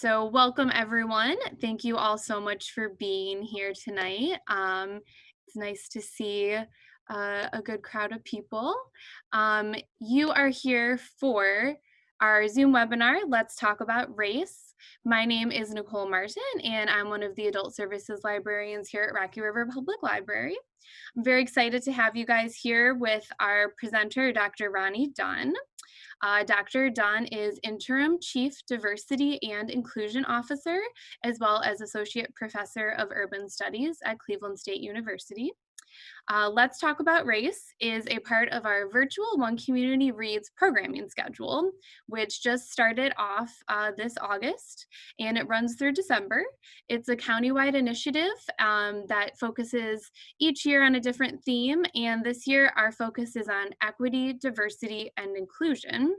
So welcome everyone. Thank you all so much for being here tonight. It's nice to see a good crowd of people. You are here for our Zoom webinar, Let's Talk About Race. My name is Nicole Martin, and I'm one of the Adult Services Librarians here at Rocky River Public Library. I'm very excited to have you guys here with our presenter, Dr. Ronnie Dunn. Dr. Dunn is Interim Chief Diversity and Inclusion Officer, as well as Associate Professor of Urban Studies at Cleveland State University. Let's Talk About Race is a part of our virtual One Community Reads programming schedule, which just started off this August, and it runs through December. It's a countywide initiative that focuses each year on a different theme, and this year our focus is on equity, diversity, and inclusion.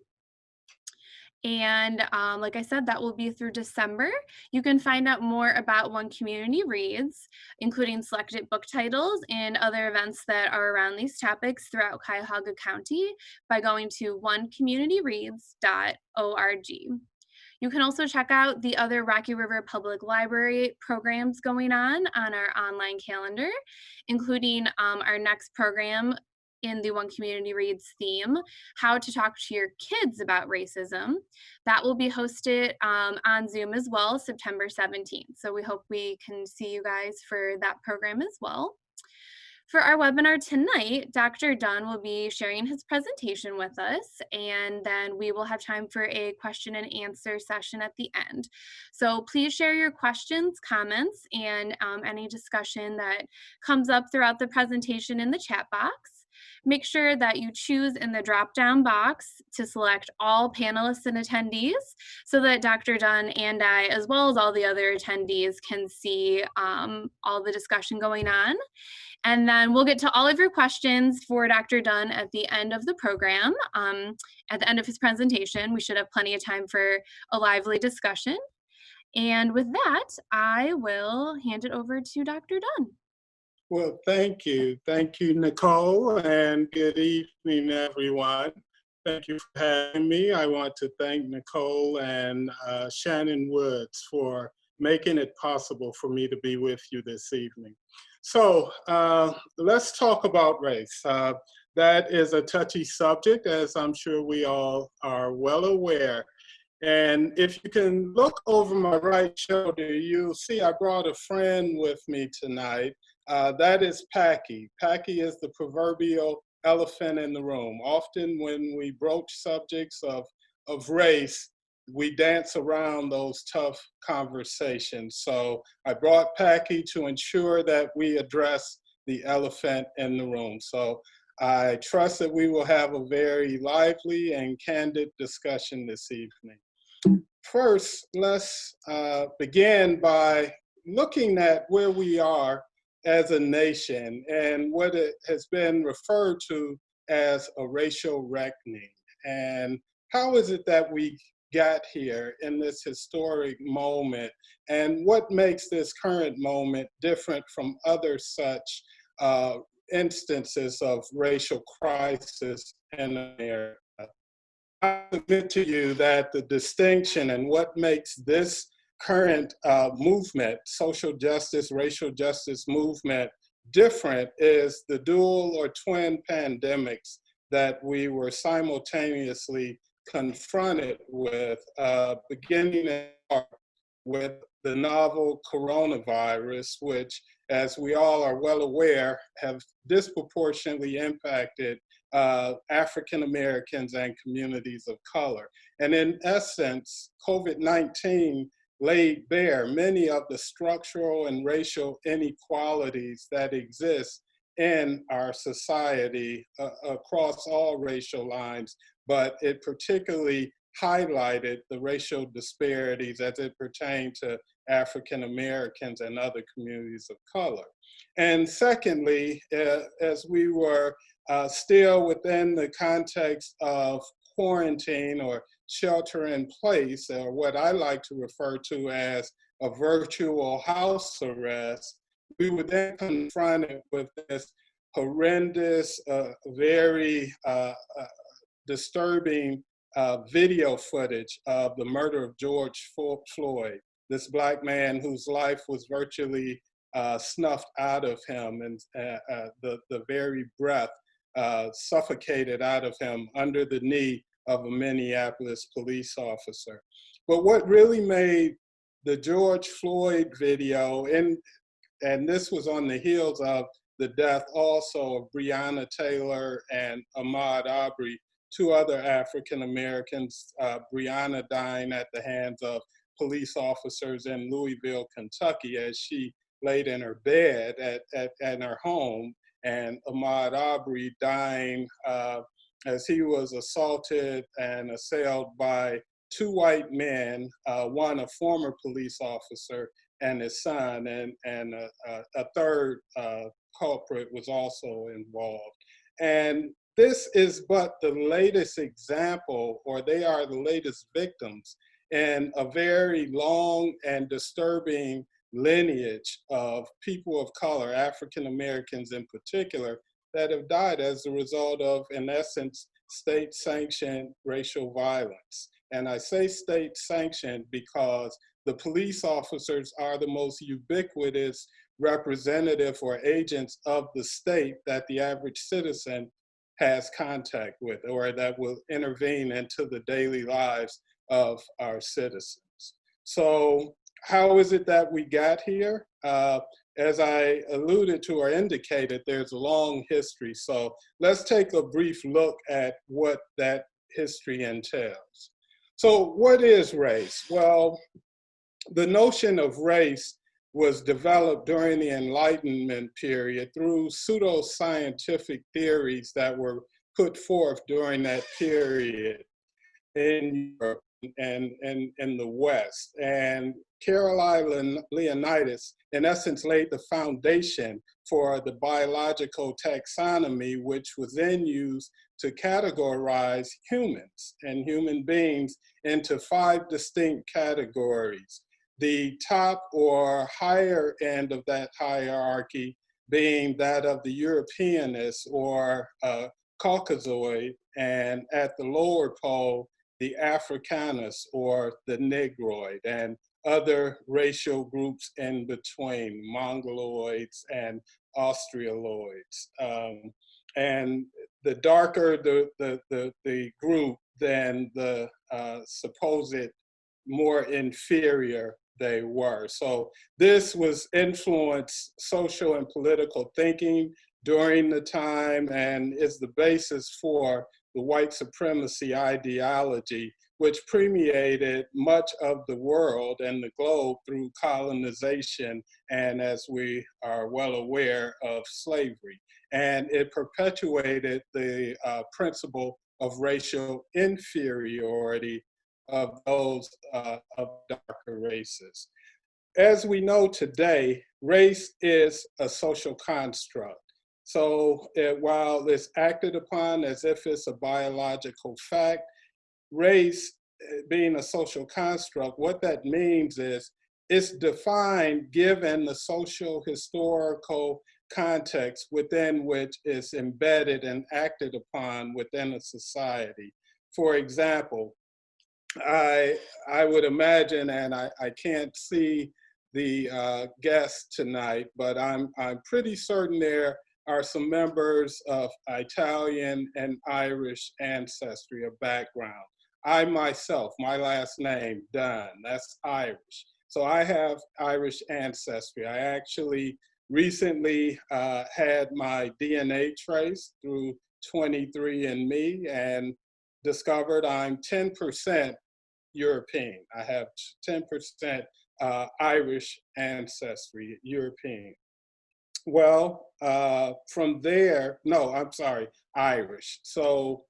And like I said, that will be through December. You can find out more about One Community Reads, including selected book titles and other events that are around these topics throughout Cuyahoga County by going to onecommunityreads.org. You can also check out the other Rocky River Public Library programs going on our online calendar, including our next program in the One Community Reads theme, How to Talk to Your Kids About Racism. That will be hosted on Zoom as well, September 17th. So we hope we can see you guys for that program as well. For our webinar tonight, Dr. Dunn will be sharing his presentation with us, and then we will have time for a question and answer session at the end. So please share your questions, comments, and any discussion that comes up throughout the presentation in the chat box. Make sure that you choose in the drop-down box to select all panelists and attendees so that Dr. Dunn and I, as well as all the other attendees, can see all the discussion going on. And then we'll get to all of your questions for Dr. Dunn at the end of the program. At the end of his presentation, we should have plenty of time for a lively discussion. And with that, I will hand it over to Dr. Dunn. Well, thank you. Thank you, Nicole, and good evening, everyone. Thank you for having me. I want to thank Nicole and Shannon Woods for making it possible for me to be with you this evening. So let's talk about race. That is a touchy subject, as I'm sure we all are well aware. And if you can look over my right shoulder, you'll see I brought a friend with me tonight. That is Packy. Packy is the proverbial elephant in the room. Often when we broach subjects of race, we dance around those tough conversations. So I brought Packy to ensure that we address the elephant in the room. So I trust that we will have a very lively and candid discussion this evening. First, let's begin by looking at where we are as a nation and what it has been referred to as a racial reckoning. And how is it that we got here in this historic moment, and what makes this current moment different from other such instances of racial crisis in America? I submit to you that the distinction and what makes this current movement, social justice, racial justice movement, different is the dual or twin pandemics that we were simultaneously confronted with, beginning with the novel coronavirus, which, as we all are well aware, have disproportionately impacted African Americans and communities of color. And in essence, COVID-19 laid bare many of the structural and racial inequalities that exist in our society across all racial lines, but it particularly highlighted the racial disparities as it pertained to African Americans and other communities of color. And secondly, as we were still within the context of quarantine or shelter in place, or what I like to refer to as a virtual house arrest, we were then confronted with this horrendous, very disturbing video footage of the murder of George Floyd, this Black man whose life was virtually snuffed out of him, and the very breath suffocated out of him under the knee of a Minneapolis police officer. But what really made the George Floyd video, and this was on the heels of the death also of Breonna Taylor and Ahmaud Arbery, two other African Americans, Breonna dying at the hands of police officers in Louisville, Kentucky, as she laid in her bed at her home, and Ahmaud Arbery dying as he was assaulted and assailed by two white men, one a former police officer and his son, and a third culprit was also involved. And this is but the latest example, or they are the latest victims in a very long and disturbing lineage of people of color, African Americans in particular, that have died as a result of, in essence, state-sanctioned racial violence. And I say state-sanctioned because the police officers are the most ubiquitous representative or agents of the state that the average citizen has contact with, or that will intervene into the daily lives of our citizens. So how is it that we got here? As I alluded to or indicated, there's a long history. So let's take a brief look at what that history entails. So what is race? Well, the notion of race was developed during the Enlightenment period through pseudo-scientific theories that were put forth during that period in Europe and in the West. And Caroline Leonidas, in essence, laid the foundation for the biological taxonomy, which was then used to categorize humans and human beings into 5 distinct categories. The top or higher end of that hierarchy being that of the Europeanist or Caucasoid, and at the lower pole, the Africanus or the Negroid, and other racial groups in between, Mongoloids and Australoids. And the darker the group, then the supposed more inferior they were. So this was influenced social and political thinking during the time, and is the basis for the white supremacy ideology, which permeated much of the world and the globe through colonization, and as we are well aware, of slavery. And it perpetuated the principle of racial inferiority of those of darker races. As we know today, race is a social construct. So while it's acted upon as if it's a biological fact, race being a social construct, what that means is it's defined given the social historical context within which it's embedded and acted upon within a society. For example, I would imagine, and I can't see the guests tonight, but I'm pretty certain there are some members of Italian and Irish ancestry or background. I myself, my last name, Dunn, that's Irish. So I have Irish ancestry. I actually recently had my DNA traced through 23andMe and discovered I'm 10% European. I have 10% Irish ancestry, European. Well, from there, no, I'm sorry, Irish. So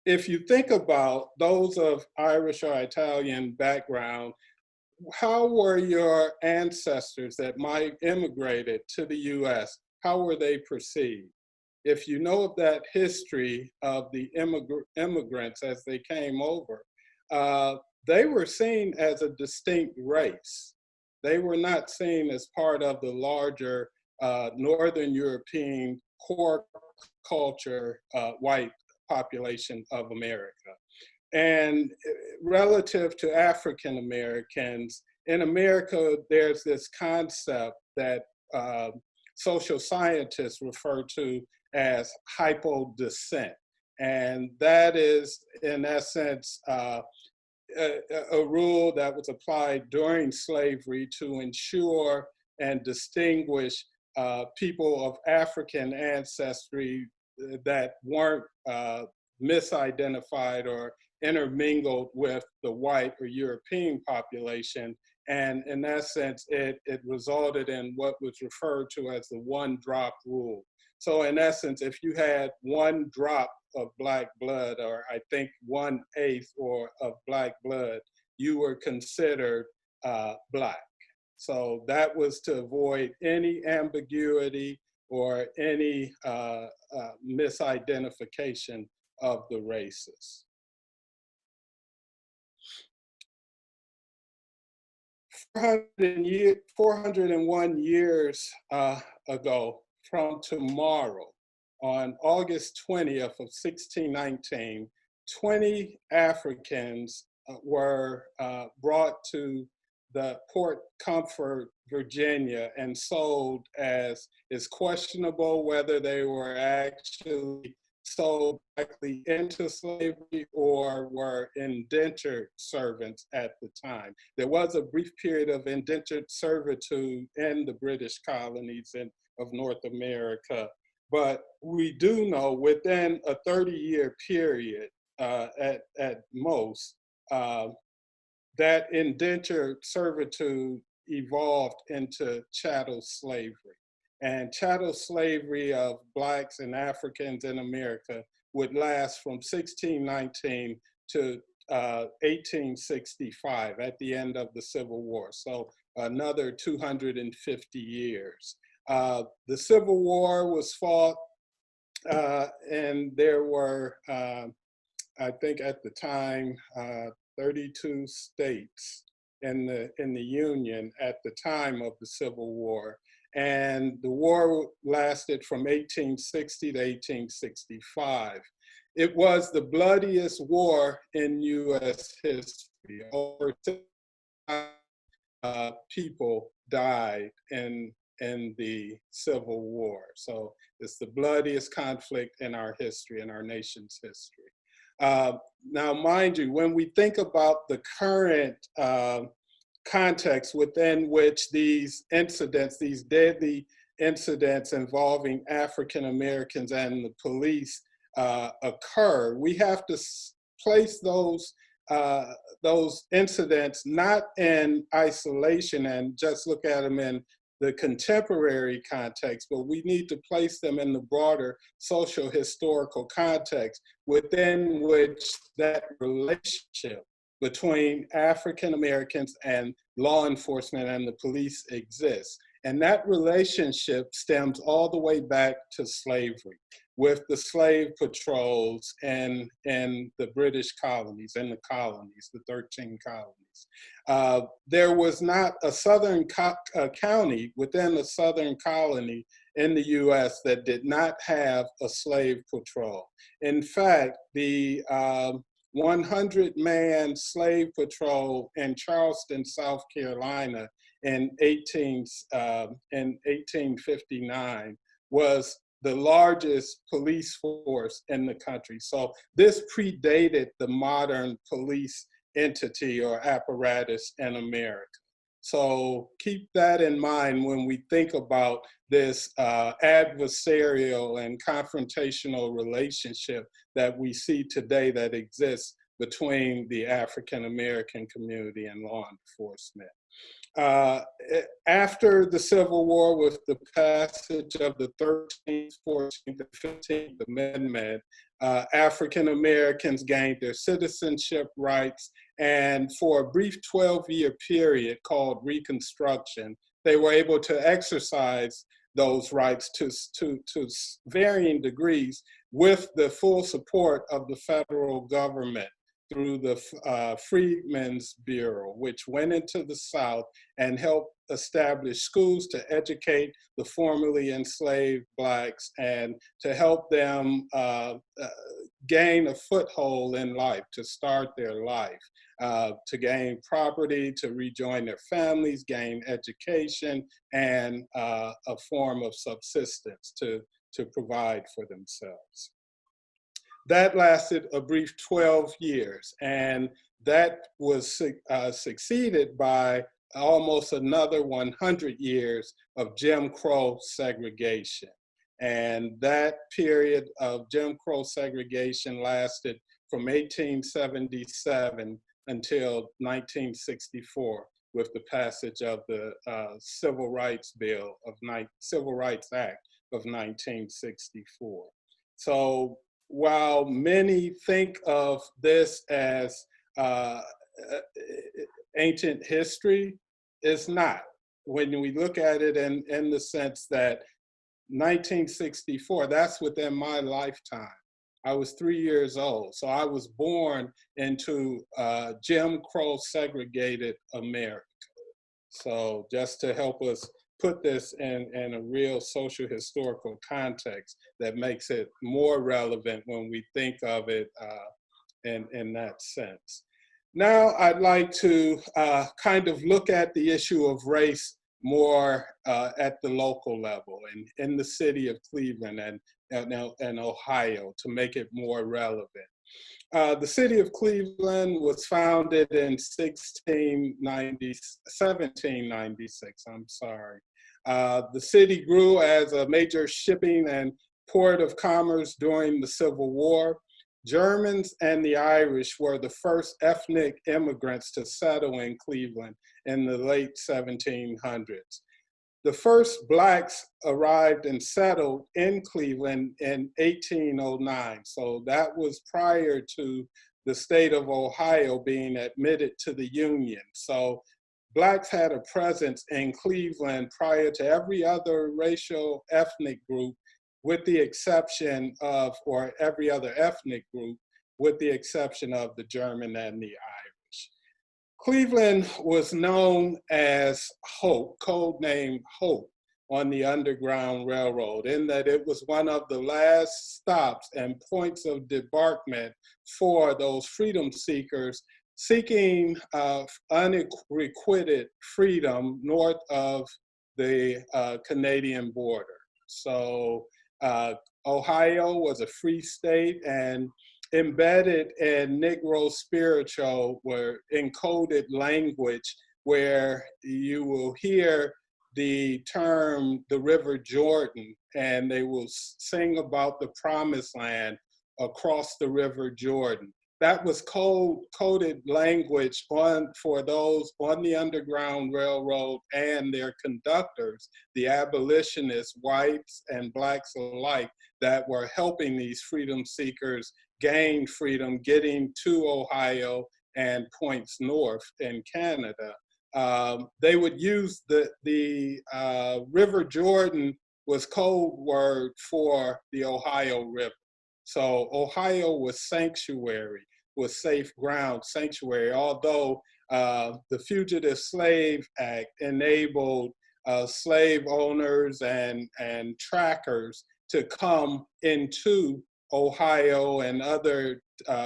if you think about those of Irish or Italian background, how were your ancestors that might immigrated to the US, how were they perceived? If you know of that history of the immigrants as they came over, they were seen as a distinct race. They were not seen as part of the larger Northern European core culture, white population of America. And relative to African Americans, in America, there's this concept that social scientists refer to as hypodescent. And that is, in essence, a rule that was applied during slavery to ensure and distinguish people of African ancestry that weren't misidentified or intermingled with the white or European population. And in that sense, it resulted in what was referred to as the one drop rule. So in essence, if you had one drop of Black blood, or I think 1/8 of Black blood, you were considered Black. So that was to avoid any ambiguity or any misidentification of the races. 401 years ago from tomorrow, on August 20th of 1619, 20 Africans were brought to the Port Comfort, Virginia, and sold as it's questionable whether they were actually sold directly into slavery or were indentured servants at the time. There was a brief period of indentured servitude in the British colonies of North America, but we do know within a 30-year period at most, that indentured servitude evolved into chattel slavery. And chattel slavery of Blacks and Africans in America would last from 1619 to 1865 at the end of the Civil War. So another 250 years. The Civil War was fought and there were, I think at the time, 32 states in the Union at the time of the Civil War. And the war lasted from 1860 to 1865. It was the bloodiest war in US history. Over people died in the Civil War. So it's the bloodiest conflict in our history, in our nation's history. Now, mind you, when we think about the current context within which these incidents, these deadly incidents involving African Americans and the police occur, we have to place those incidents not in isolation and just look at them in the contemporary context, but we need to place them in the broader social historical context within which that relationship between African Americans and law enforcement and the police exists. And that relationship stems all the way back to slavery, with the slave patrols in the British colonies, the 13 colonies. There was not a southern county within a southern colony in the US that did not have a slave patrol. In fact, the 100-man slave patrol in Charleston, South Carolina in 1859 was the largest police force in the country. So this predated the modern police entity or apparatus in America. So keep that in mind when we think about this adversarial and confrontational relationship that we see today that exists between the African American community and law enforcement. After the Civil War, with the passage of the 13th, 14th, and 15th Amendment, African Americans gained their citizenship rights, and for a brief 12-year period called Reconstruction, they were able to exercise those rights to varying degrees with the full support of the federal government. through the Freedmen's Bureau, which went into the South and helped establish schools to educate the formerly enslaved Blacks and to help them gain a foothold in life, to start their life, to gain property, to rejoin their families, gain education, and a form of subsistence to provide for themselves. That lasted a brief 12 years, and that was succeeded by almost another 100 years of Jim Crow segregation. And that period of Jim Crow segregation lasted from 1877 until 1964 with the passage of the Civil Rights Act of 1964. So while many think of this as ancient history, it's not. When we look at it in the sense that 1964, that's within my lifetime. I was 3 years old, so I was born into Jim Crow segregated America. So just to help us put this in a real social historical context that makes it more relevant when we think of it in that sense. Now I'd like to kind of look at the issue of race more at the local level and in the city of Cleveland and Ohio to make it more relevant. The city of Cleveland was founded in 1796, I'm sorry. The city grew as a major shipping and port of commerce during the Civil War. Germans and the Irish were the first ethnic immigrants to settle in Cleveland in the late 1700s. The first Blacks arrived and settled in Cleveland in 1809. So that was prior to the state of Ohio being admitted to the Union. So Blacks had a presence in Cleveland prior to every other racial ethnic group, with the exception of, or every other ethnic group, with the exception of the German and the Irish. Cleveland was known as Hope, codenamed Hope, on the Underground Railroad, in that it was one of the last stops and points of debarkment for those freedom seekers seeking unrequited freedom north of the Canadian border. So Ohio was a free state, and embedded in Negro spiritual were encoded language where you will hear the term the River Jordan, and they will sing about the promised land across the River Jordan. That was coded language for those on the Underground Railroad and their conductors, the abolitionists, whites and Blacks alike, that were helping these freedom seekers gain freedom, getting to Ohio and points north in Canada. They would use the River Jordan was code word for the Ohio River. So Ohio was sanctuary, was safe ground, sanctuary, although the Fugitive Slave Act enabled slave owners and trackers to come into Ohio and other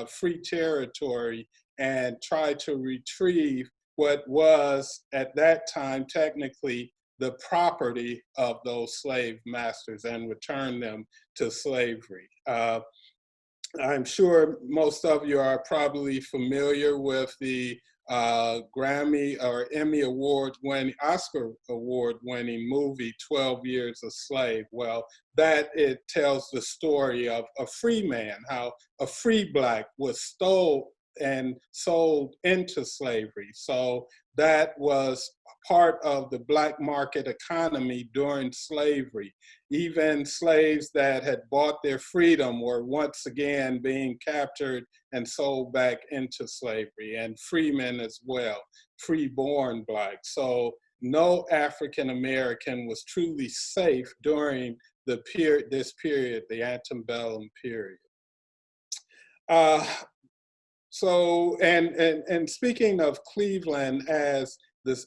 free territory and try to retrieve what was at that time technically the property of those slave masters and return them to slavery. I'm sure most of you are probably familiar with the Grammy or Emmy award winning, Oscar award winning movie 12 Years a Slave. Well, that it tells the story of a free man, how a free Black was stole and sold into slavery. So that was part of the Black market economy during slavery. Even slaves that had bought their freedom were once again being captured and sold back into slavery, and freemen as well, free-born Blacks. So no African American was truly safe during this period, the antebellum period. So, and speaking of Cleveland as this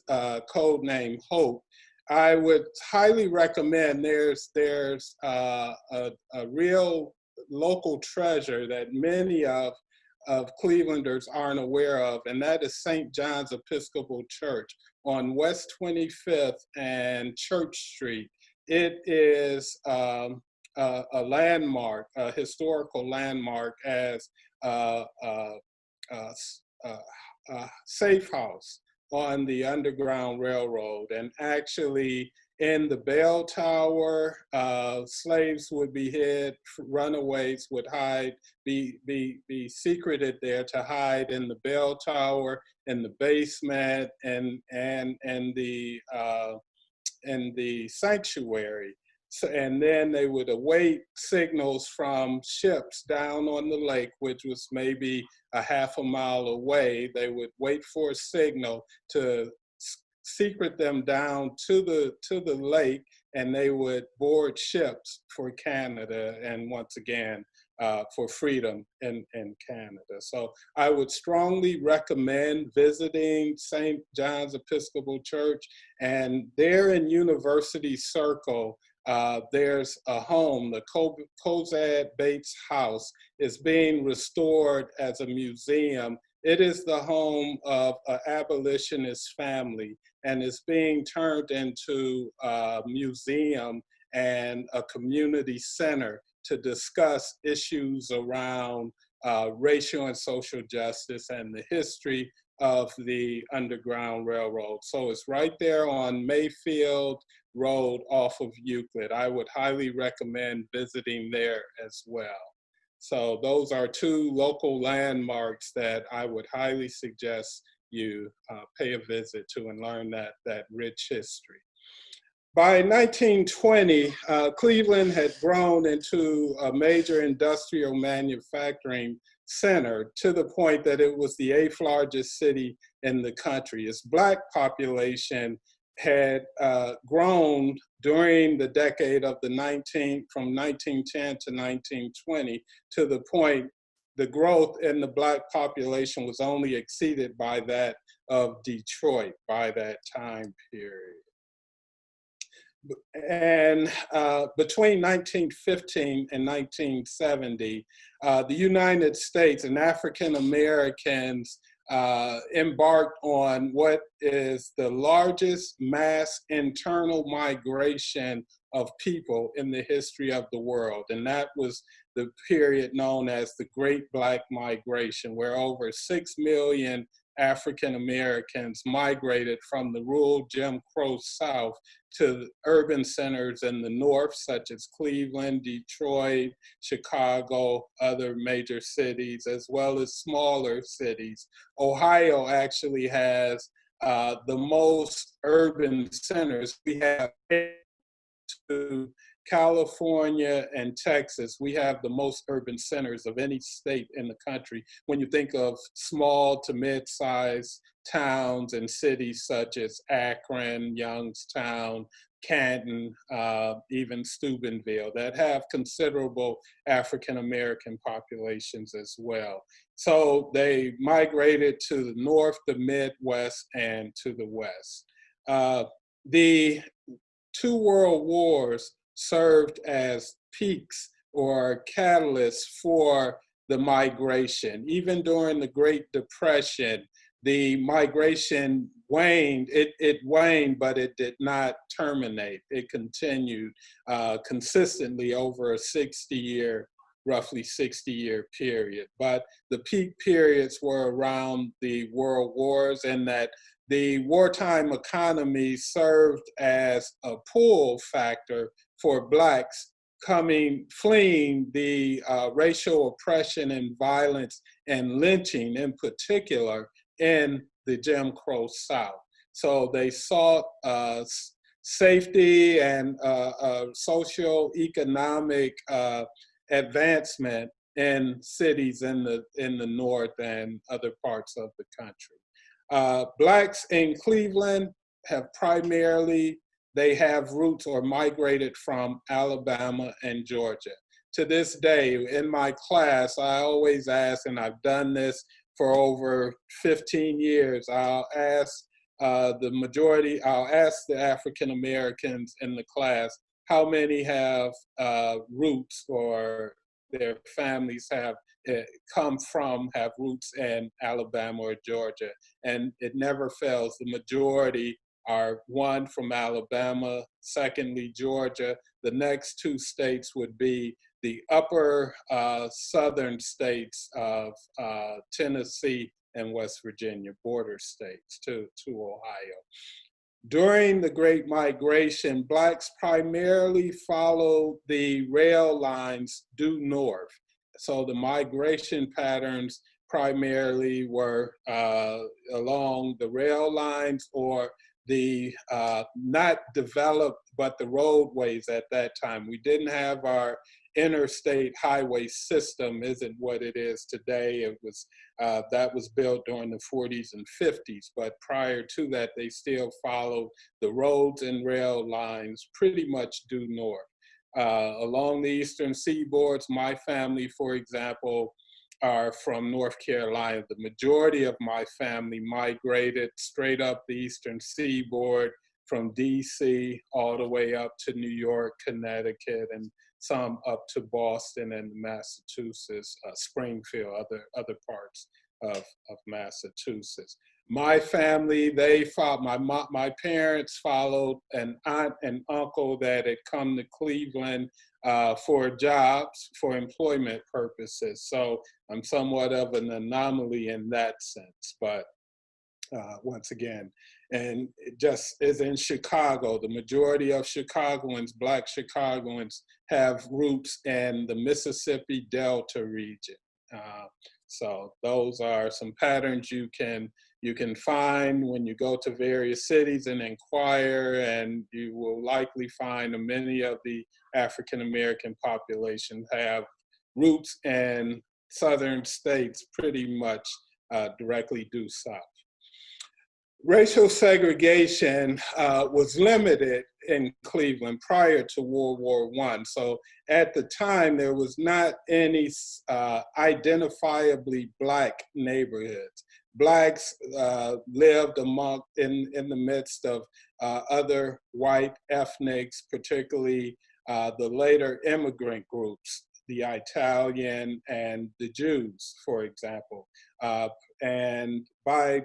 code name Hope, I would highly recommend there's a real local treasure that many of Clevelanders aren't aware of, and that is St. John's Episcopal Church on West 25th and Church Street. It is a landmark, a historical landmark, as uh, uh, uh, safe house on the Underground Railroad. And actually, in the bell tower, slaves would be hid, runaways would hide, be secreted there to hide in the bell tower, in the basement, and the sanctuary. So, and then they would await signals from ships down on the lake, which was maybe a half a mile away. They would wait for a signal to secret them down to the lake, and they would board ships for Canada, and once again for freedom in Canada. So I would strongly recommend visiting St. John's Episcopal Church, and there in University Circle, there's a home, the Cozad Bates House, is being restored as a museum. It is the home of an abolitionist family, and is being turned into a museum and a community center to discuss issues around racial and social justice and the history of the Underground Railroad. So it's right there on Mayfield Road off of Euclid. I would highly recommend visiting there as well. So those are two local landmarks that I would highly suggest you pay a visit to and learn that rich history. By 1920, Cleveland had grown into a major industrial manufacturing center to the point that it was the 8th largest city in the country. Its Black population had grown during the decade of from 1910 to 1920, to the point the growth in the Black population was only exceeded by that of Detroit by that time period. And between 1915 and 1970, the United States and African Americans embarked on what is the largest mass internal migration of people in the history of the world. And that was the period known as the Great Black Migration, where over 6 million African Americans migrated from the rural Jim Crow South to urban centers in the North, such as Cleveland, Detroit, Chicago, other major cities, as well as smaller cities. Ohio actually has the most urban centers. We have to California and Texas, we have the most urban centers of any state in the country when you think of small to mid-sized towns and cities such as Akron, Youngstown, Canton, even Steubenville, that have considerable African American populations as well. So they migrated to the North, the Midwest, and to the West. The 2 world wars served as peaks or catalysts for the migration. Even during the Great Depression, the migration waned. It waned, but it did not terminate. It continued consistently over a roughly 60-year period. But the peak periods were around the world wars, and that the wartime economy served as a pull factor for Blacks fleeing the racial oppression and violence and lynching in particular in the Jim Crow South. So they sought safety and socio-economic advancement in cities in the North and other parts of the country. Blacks in Cleveland have they have roots or migrated from Alabama and Georgia. To this day, in my class, I always ask, and I've done this for over 15 years, I'll ask I'll ask the African Americans in the class how many have roots or their families have have roots in Alabama or Georgia. And it never fails. The majority are one from Alabama, secondly, Georgia. The next two states would be the upper southern states of Tennessee and West Virginia, border states to Ohio. During the Great Migration, Blacks primarily followed the rail lines due north. So the migration patterns primarily were along the rail lines or the not developed, but the roadways at that time. We didn't have our interstate highway system isn't what it is today. It was that was built during the 40s and 50s, but prior to that, they still followed the roads and rail lines pretty much due north. Along the eastern seaboards, my family, for example, are from North Carolina. The majority of my family migrated straight up the eastern seaboard from DC all the way up to New York, Connecticut, and some up to Boston and Massachusetts, Springfield, other parts of Massachusetts. My family, my parents followed an aunt and uncle that had come to Cleveland for jobs, for employment purposes. So I'm somewhat of an anomaly in that sense, but once again, and it just as in Chicago, the majority of Chicagoans, Black Chicagoans, have roots in the Mississippi Delta region. So those are some patterns you can find when you go to various cities and inquire, and you will likely find that many of the African American population have roots in southern states pretty much directly due south. Racial segregation was limited in Cleveland prior to World War I. So at the time, there was not any identifiably Black neighborhoods. Blacks lived in the midst of other white ethnics, particularly the later immigrant groups, the Italian and the Jews, for example. And by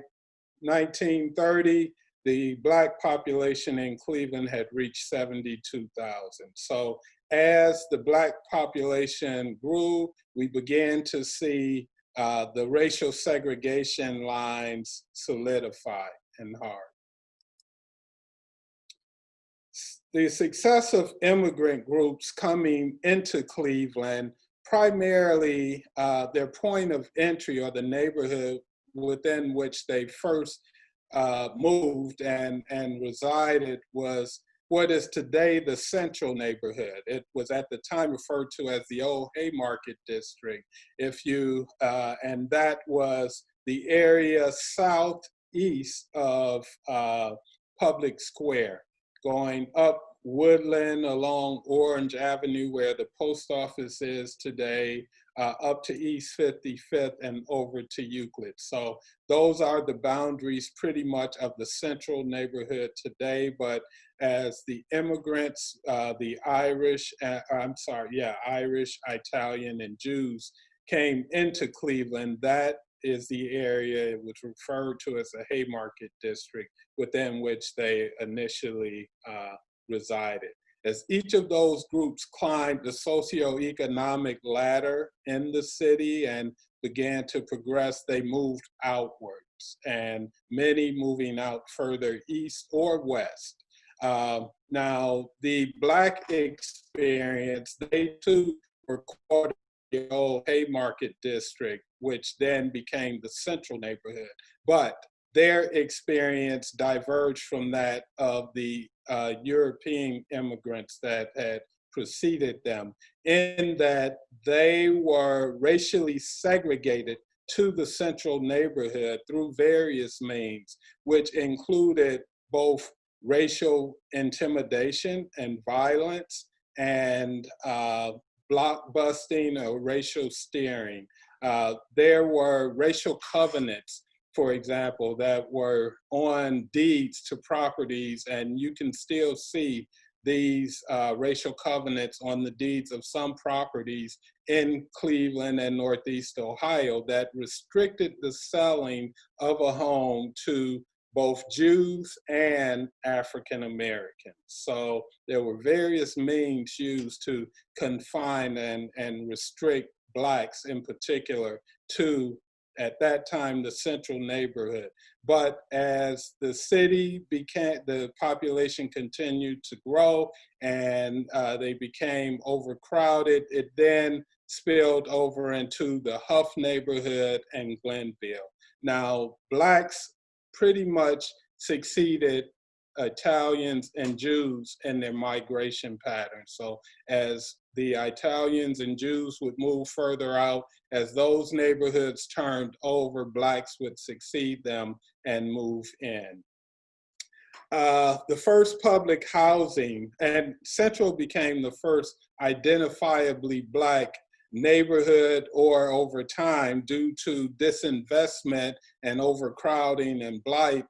1930, the Black population in Cleveland had reached 72,000. So as the Black population grew, we began to see the racial segregation lines solidify and hard. The success of immigrant groups coming into Cleveland, primarily their point of entry or the neighborhood within which they first moved and resided was what is today the central neighborhood. It was at the time referred to as the old Haymarket district. And that was the area southeast of Public Square, going up Woodland along Orange Avenue where the post office is today, up to East 55th and over to Euclid. So those are the boundaries pretty much of the central neighborhood today. But as the immigrants, the Irish, Italian, and Jews came into Cleveland, that is the area it was referred to as the Haymarket district, within which they initially resided. As each of those groups climbed the socioeconomic ladder in the city and began to progress, they moved outwards, and many moving out further east or west. Now, the Black experience, they too were caught in the old Haymarket district, which then became the central neighborhood. But their experience diverged from that of the European immigrants that had preceded them, in that they were racially segregated to the central neighborhood through various means, which included both racial intimidation and violence and blockbusting or racial steering. There were racial covenants, for example, that were on deeds to properties, and you can still see these racial covenants on the deeds of some properties in Cleveland and Northeast Ohio that restricted the selling of a home to both Jews and African Americans. So there were various means used to confine and restrict Blacks in particular to, at that time, the central neighborhood. But as the city became, the population continued to grow and they became overcrowded, it then spilled over into the Huff neighborhood and Glenville. Now, Blacks pretty much succeeded Italians and Jews in their migration patterns. So as the Italians and Jews would move further out, as those neighborhoods turned over, Blacks would succeed them and move in. The first public housing, and Central became the first identifiably Black neighborhood, or over time, due to disinvestment and overcrowding and blight,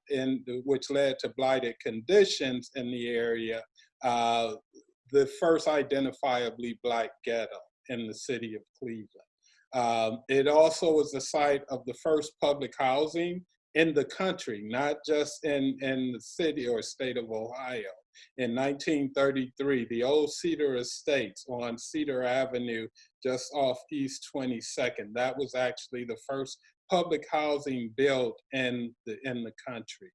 which led to blighted conditions in the area, the first identifiably Black ghetto in the city of Cleveland. It also was the site of the first public housing in the country, not just in the city or state of Ohio. In 1933, the old Cedar Estates on Cedar Avenue, just off East 22nd, that was actually the first public housing built in the country.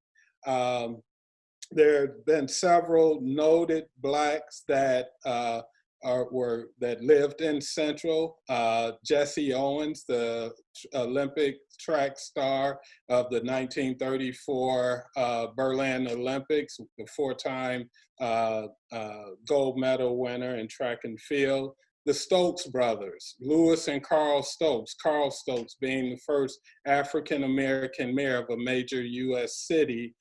There have been several noted Blacks that that lived in Central. Jesse Owens, the Olympic track star of the 1934 Berlin Olympics, the four-time gold medal winner in track and field. The Stokes brothers, Lewis and Carl Stokes being the first African-American mayor of a major US city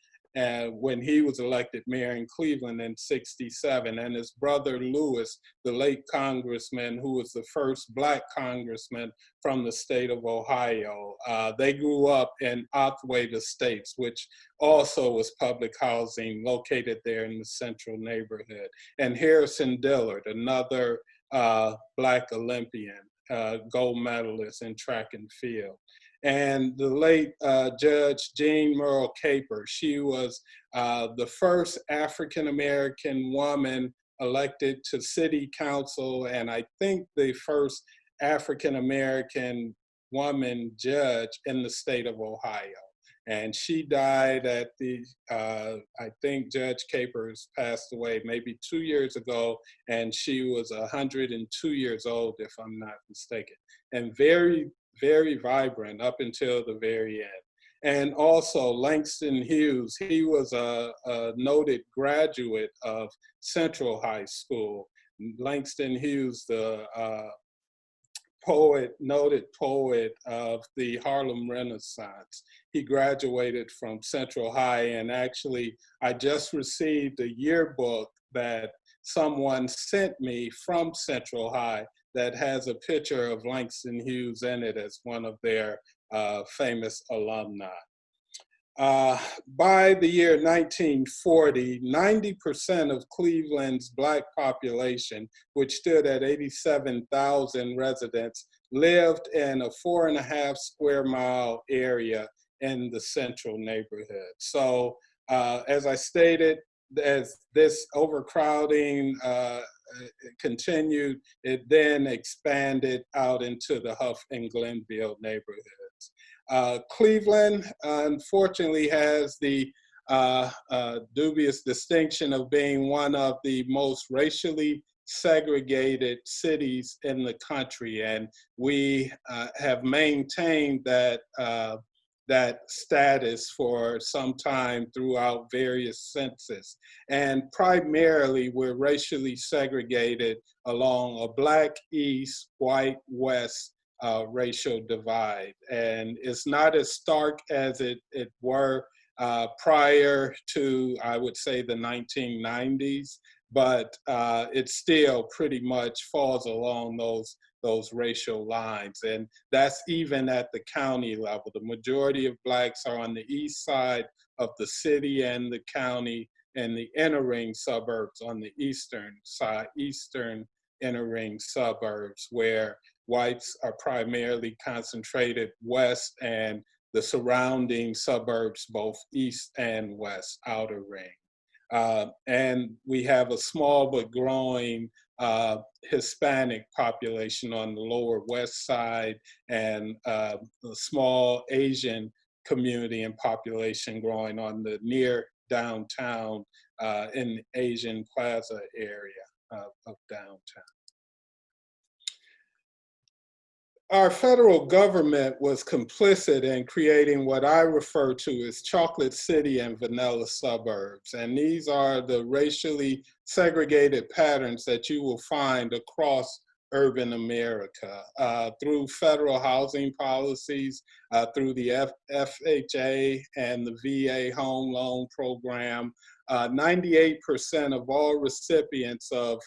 when he was elected mayor in Cleveland in '67, and his brother Lewis, the late congressman who was the first Black congressman from the state of Ohio. They grew up in Ocolate Estates, which also was public housing located there in the central neighborhood. And Harrison Dillard, another Black Olympian, gold medalist in track and field. And the late Judge Jean Merle Caper, she was the first African-American woman elected to city council, and I think the first African-American woman judge in the state of Ohio. And she died at I think Judge Capers passed away maybe 2 years ago, and she was 102 years old, if I'm not mistaken, and very, very vibrant up until the very end. And also Langston Hughes, he was a noted graduate of Central High School. Langston Hughes, the noted poet of the Harlem Renaissance. He graduated from Central High, and actually I just received a yearbook that someone sent me from Central High that has a picture of Langston Hughes in it as one of their famous alumni. By the year 1940, 90% of Cleveland's Black population, which stood at 87,000 residents, lived in a 4.5 square mile area in the central neighborhood. So as I stated, as this overcrowding continued, it then expanded out into the Huff and Glenville neighborhoods. Cleveland, unfortunately, has the dubious distinction of being one of the most racially segregated cities in the country, and we have maintained that that status for some time throughout various census. And primarily, we're racially segregated along a Black East, white West racial divide. And it's not as stark as it were prior to, I would say, the 1990s, but it still pretty much falls along those racial lines. And that's even at the county level. The majority of Blacks are on the east side of the city and the county, and the inner ring suburbs on the eastern side, eastern inner ring suburbs, where whites are primarily concentrated west, and the surrounding suburbs, both east and west, outer ring. And we have a small but growing Hispanic population on the lower west side, and a small Asian community and population growing on the near downtown in the Asian Plaza area of downtown. Our federal government was complicit in creating what I refer to as chocolate city and vanilla suburbs. And these are the racially segregated patterns that you will find across urban America through federal housing policies, through the FHA and the VA home loan program. 98% of all recipients of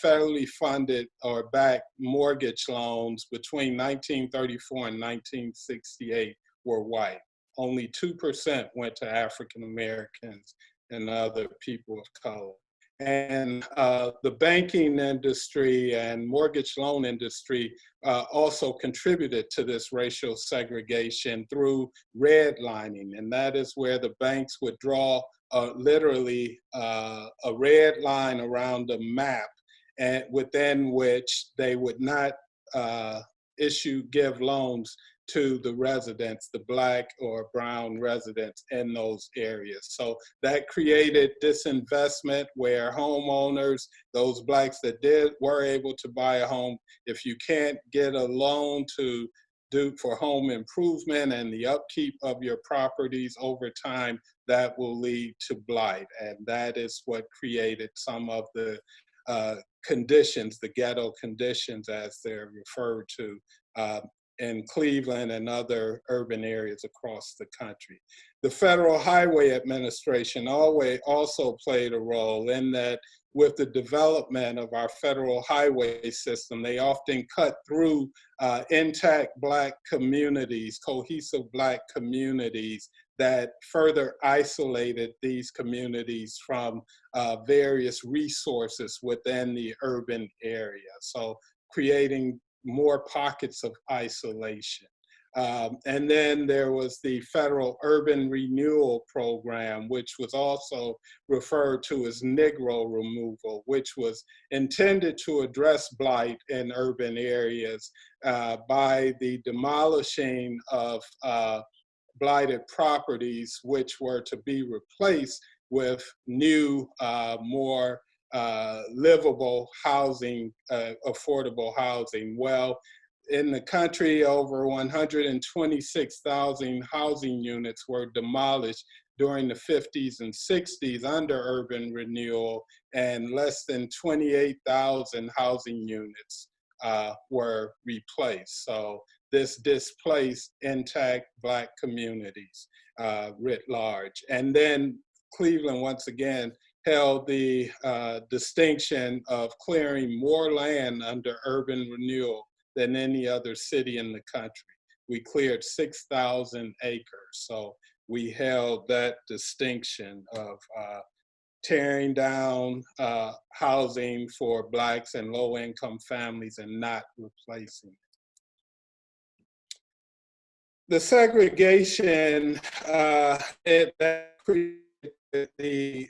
federally funded or backed mortgage loans between 1934 and 1968 were white. Only 2% went to African Americans and other people of color. And the banking industry and mortgage loan industry also contributed to this racial segregation through redlining. And that is where the banks would draw literally a red line around a map, and within which they would not give loans to the residents, the Black or brown residents in those areas. So that created disinvestment where homeowners, those Blacks that were able to buy a home, if you can't get a loan to do for home improvement and the upkeep of your properties over time, that will lead to blight. And that is what created some of the conditions, the ghetto conditions as they're referred to, in Cleveland and other urban areas across the country. The Federal Highway Administration also played a role in that. With the development of our federal highway system, they often cut through intact Black communities, cohesive Black communities, that further isolated these communities from various resources within the urban area. So creating more pockets of isolation. And then there was the Federal Urban Renewal Program, which was also referred to as Negro removal, which was intended to address blight in urban areas by the demolishing of blighted properties, which were to be replaced with new, more livable housing, affordable housing. Well, in the country, over 126,000 housing units were demolished during the 50s and 60s under urban renewal, and less than 28,000 housing units were replaced. So this displaced intact Black communities writ large. And then Cleveland, once again, held the distinction of clearing more land under urban renewal than any other city in the country. We cleared 6,000 acres. So we held that distinction of tearing down housing for Blacks and low-income families and not replacing it. The segregation that created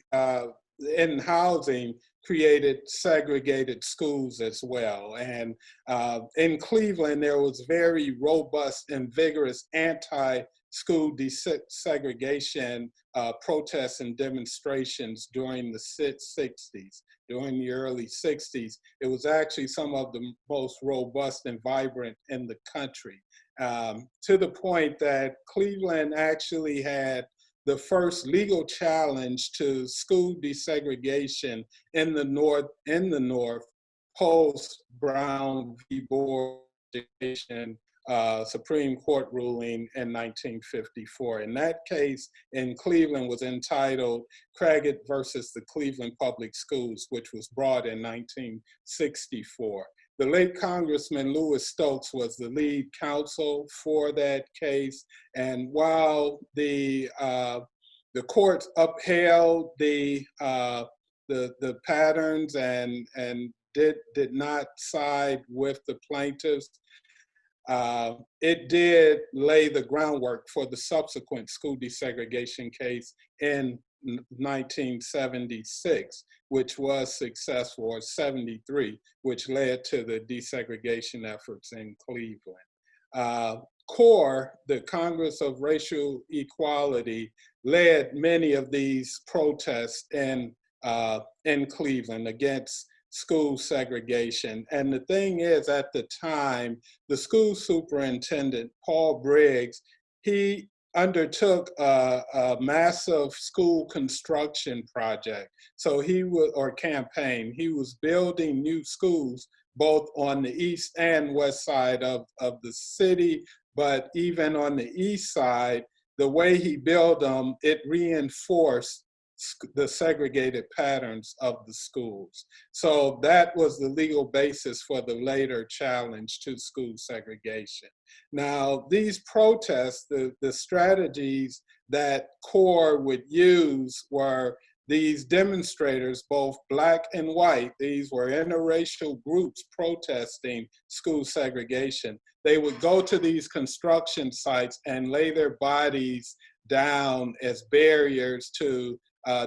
in housing created segregated schools as well. And in Cleveland, there was very robust and vigorous anti-school desegregation protests and demonstrations during the 60s. During the early 60s, it was actually some of the most robust and vibrant in the country, to the point that Cleveland actually had the first legal challenge to school desegregation in the North, post Brown v. Board education Supreme Court ruling in 1954. And that case in Cleveland was entitled Craigett versus the Cleveland Public Schools, which was brought in 1964. the late Congressman Lewis Stokes was the lead counsel for that case. And while the courts upheld the patterns and did not side with the plaintiffs, it did lay the groundwork for the subsequent school desegregation case in 1976, which was successful, or 73, which led to the desegregation efforts in Cleveland. CORE, the Congress of Racial Equality, led many of these protests in Cleveland against school segregation. And the thing is, at the time, the school superintendent, Paul Briggs, he undertook a massive school construction project. So he was, or campaign, he was building new schools both on the east and west side of the city, but even on the east side, the way he built them, it reinforced the segregated patterns of the schools. So that was the legal basis for the later challenge to school segregation. Now, these protests, the strategies that CORE would use were these demonstrators, both Black and white, these were interracial groups protesting school segregation. They would go to these construction sites and lay their bodies down as barriers to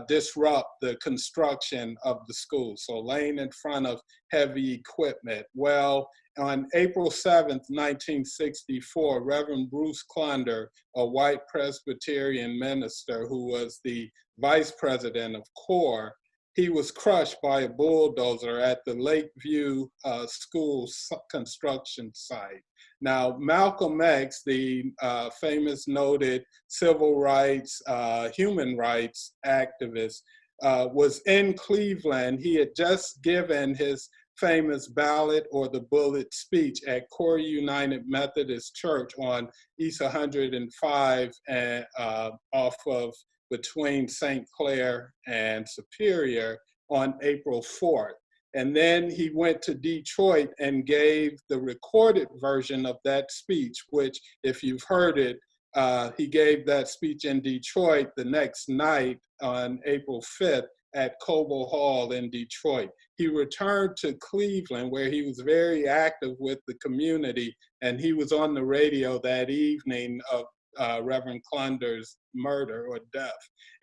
disrupt the construction of the school. So laying in front of heavy equipment. Well, on April 7th, 1964, Reverend Bruce Clunder, a white Presbyterian minister who was the vice president of CORE, he was crushed by a bulldozer at the Lakeview School construction site. Now, Malcolm X, the famous noted civil rights, human rights activist, was in Cleveland. He had just given his famous ballot or the bullet speech at Core United Methodist Church on East 105 and off of between St. Clair and Superior on April 4th. And then he went to Detroit and gave the recorded version of that speech, which, if you've heard it, he gave that speech in Detroit the next night on April 5th at Cobo Hall in Detroit. He returned to Cleveland, where he was very active with the community, and he was on the radio that evening of Reverend Clunder's murder or death.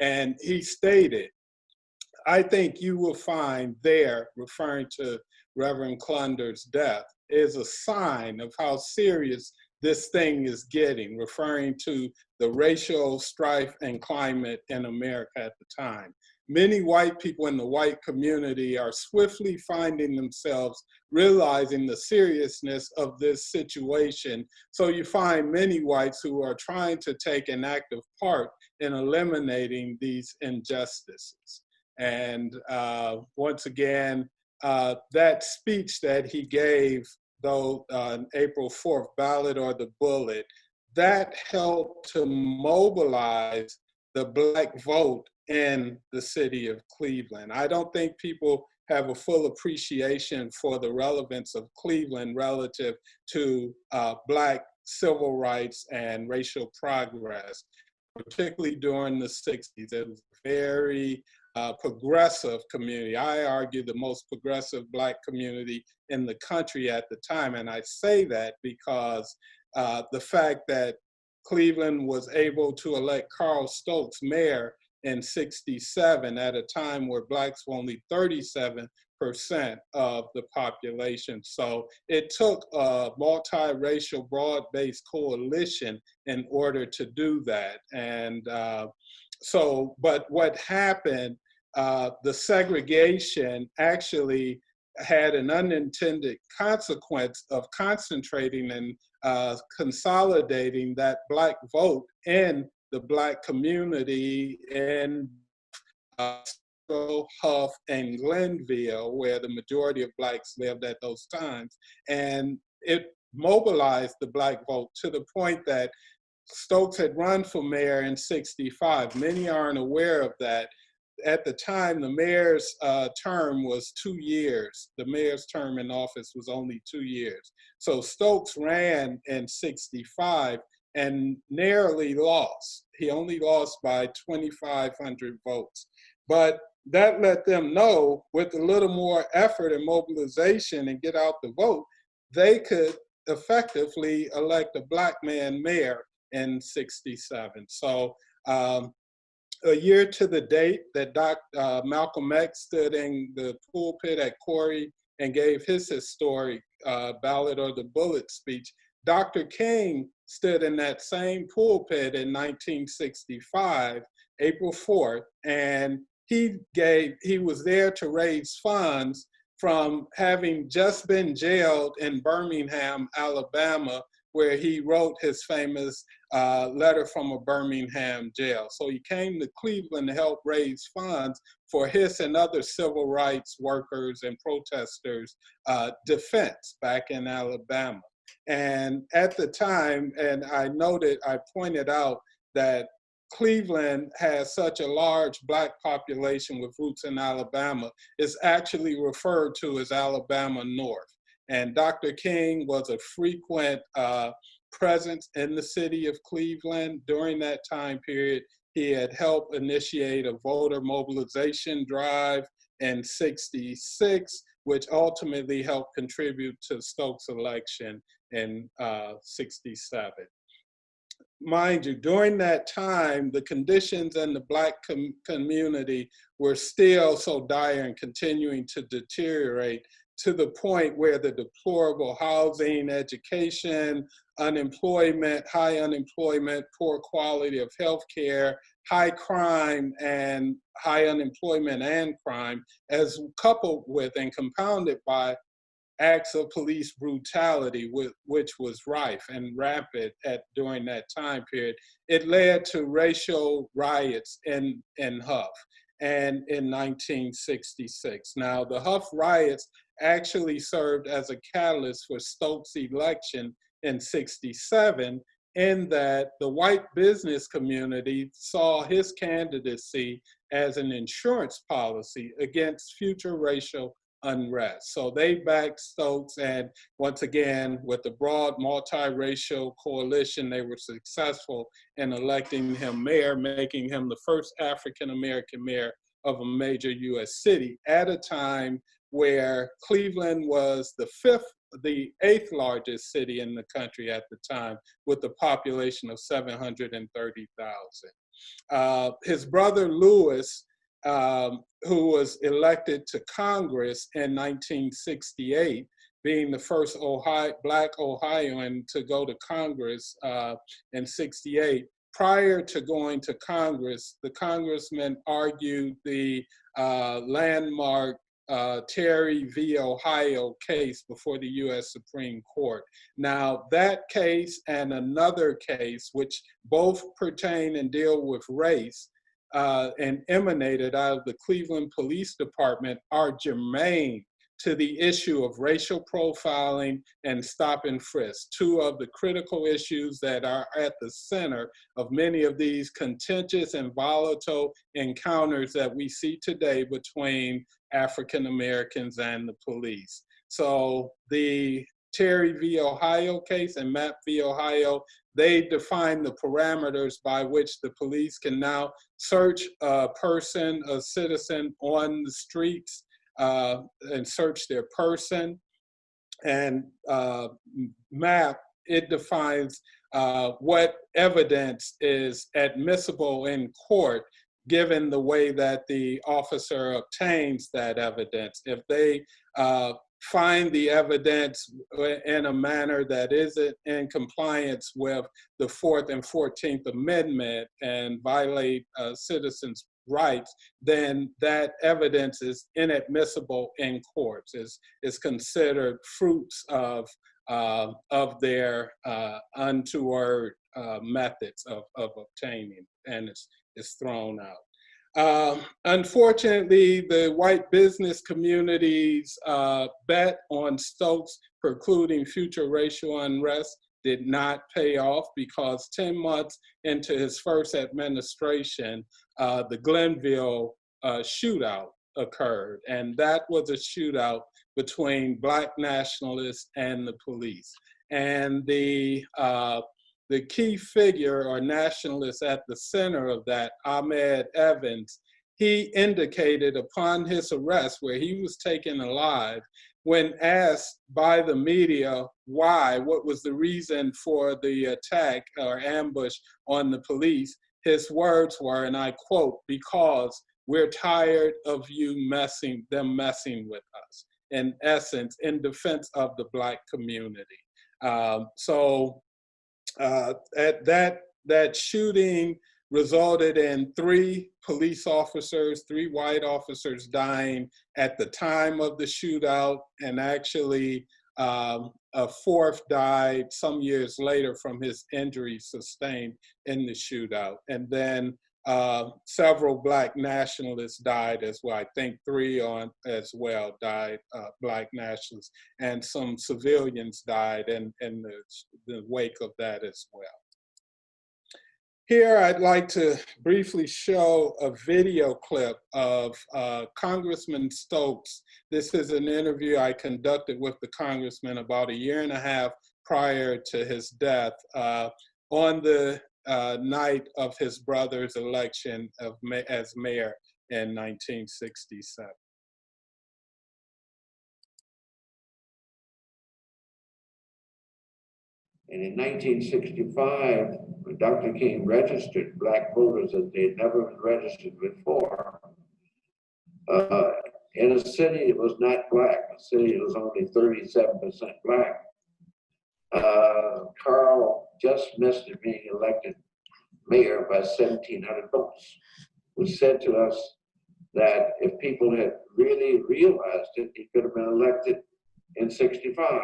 And he stated, I think you will find there, referring to Reverend Clunder's death, is a sign of how serious this thing is getting, referring to the racial strife and climate in America at the time. Many white people in the white community are swiftly finding themselves realizing the seriousness of this situation. So you find many whites who are trying to take an active part in eliminating these injustices. And once again, that speech that he gave, though on April 4th, Ballot or the Bullet, that helped to mobilize the Black vote in the city of Cleveland. I don't think people have a full appreciation for the relevance of Cleveland relative to Black civil rights and racial progress, particularly during the 60s. It was a very progressive community. I argue the most progressive Black community in the country at the time. And I say that because the fact that Cleveland was able to elect Carl Stokes mayor in '67 at a time where Blacks were only 37% of the population. So it took a multiracial, broad-based coalition in order to do that. And but what happened, the segregation actually had an unintended consequence of concentrating and consolidating that Black vote in the Black community in Huff and Glenville, where the majority of Blacks lived at those times. And it mobilized the Black vote to the point that Stokes had run for mayor in '65. Many aren't aware of that. at the time, the mayor's term was 2 years. The mayor's term in office was only 2 years. So Stokes ran in 65 and narrowly lost. He only lost by 2,500 votes. But that let them know with a little more effort and mobilization and get out the vote, they could effectively elect a Black man mayor in 67. So a year to the date that Malcolm X stood in the pulpit at Corey and gave his historic Ballot or the Bullet speech, Dr. King stood in that same pulpit in 1965, April 4th, and he was there to raise funds from having just been jailed in Birmingham, Alabama, where he wrote his famous letter from a Birmingham jail. So he came to Cleveland to help raise funds for his and other civil rights workers and protesters' defense back in Alabama. And at the time, and I pointed out that Cleveland has such a large Black population with roots in Alabama, it's actually referred to as Alabama North. And Dr. King was a frequent presence in the city of Cleveland during that time period. He had helped initiate a voter mobilization drive in 66, which ultimately helped contribute to Stokes' election in 67. Mind you, during that time, the conditions in the Black community were still so dire and continuing to deteriorate to the point where the deplorable housing, education, unemployment, high unemployment, poor quality of healthcare, high crime and high unemployment and crime, as coupled with and compounded by acts of police brutality, which was rife and rapid during that time period, it led to racial riots in Huff and in 1966. Now, the Huff riots actually served as a catalyst for Stokes' election in 67, in that the white business community saw his candidacy as an insurance policy against future racial unrest. So they backed Stokes, and once again, with the broad multiracial coalition, they were successful in electing him mayor, making him the first African-American mayor of a major US city at a time where Cleveland was the eighth largest city in the country at the time, with a population of 730,000. His brother Lewis, who was elected to Congress in 1968, being the first Black Ohioan to go to Congress in 68. Prior to going to Congress, the congressman argued the landmark Terry v. Ohio case before the US Supreme Court. Now, that case and another case, which both pertain and deal with race, and emanated out of the Cleveland Police Department, are germane to the issue of racial profiling and stop and frisk, two of the critical issues that are at the center of many of these contentious and volatile encounters that we see today between African Americans and the police. So the Terry v. Ohio case and Mapp v. Ohio, they define the parameters by which the police can now search a person, a citizen on the streets, and search their person. And Mapp, it defines what evidence is admissible in court given the way that the officer obtains that evidence. If they find the evidence in a manner that isn't in compliance with the 4th and 14th Amendment and violate citizens' rights, then that evidence is inadmissible in courts, is considered fruits of their untoward methods of obtaining, and it's thrown out. Unfortunately, the white business community's bet on Stokes precluding future racial unrest did not pay off, because 10 months into his first administration, the Glenville shootout occurred, and that was a shootout between Black nationalists and the police. And the key figure or nationalist at the center of that, Ahmed Evans, he indicated upon his arrest, where he was taken alive, when asked by the media why, what was the reason for the attack or ambush on the police, his words were, and I quote, "because we're tired of them messing with us," in essence, in defense of the Black community. That shooting resulted in 3 police officers, 3 white officers dying at the time of the shootout, and actually a 4th died some years later from his injuries sustained in the shootout. And then several Black nationalists died as well. I think 3 as well died, Black nationalists, and some civilians died in the wake of that as well. Here, I'd like to briefly show a video clip of Congressman Stokes. This is an interview I conducted with the congressman about 1.5 years prior to his death, on the night of his brother's election as mayor in 1967. And in 1965, when Dr. King registered Black voters as they had never been registered before, in a city that was not Black, a city that was only 37% Black, Carl just missed being elected mayor by 1,700 votes, which said to us that if people had really realized it, he could have been elected in 65.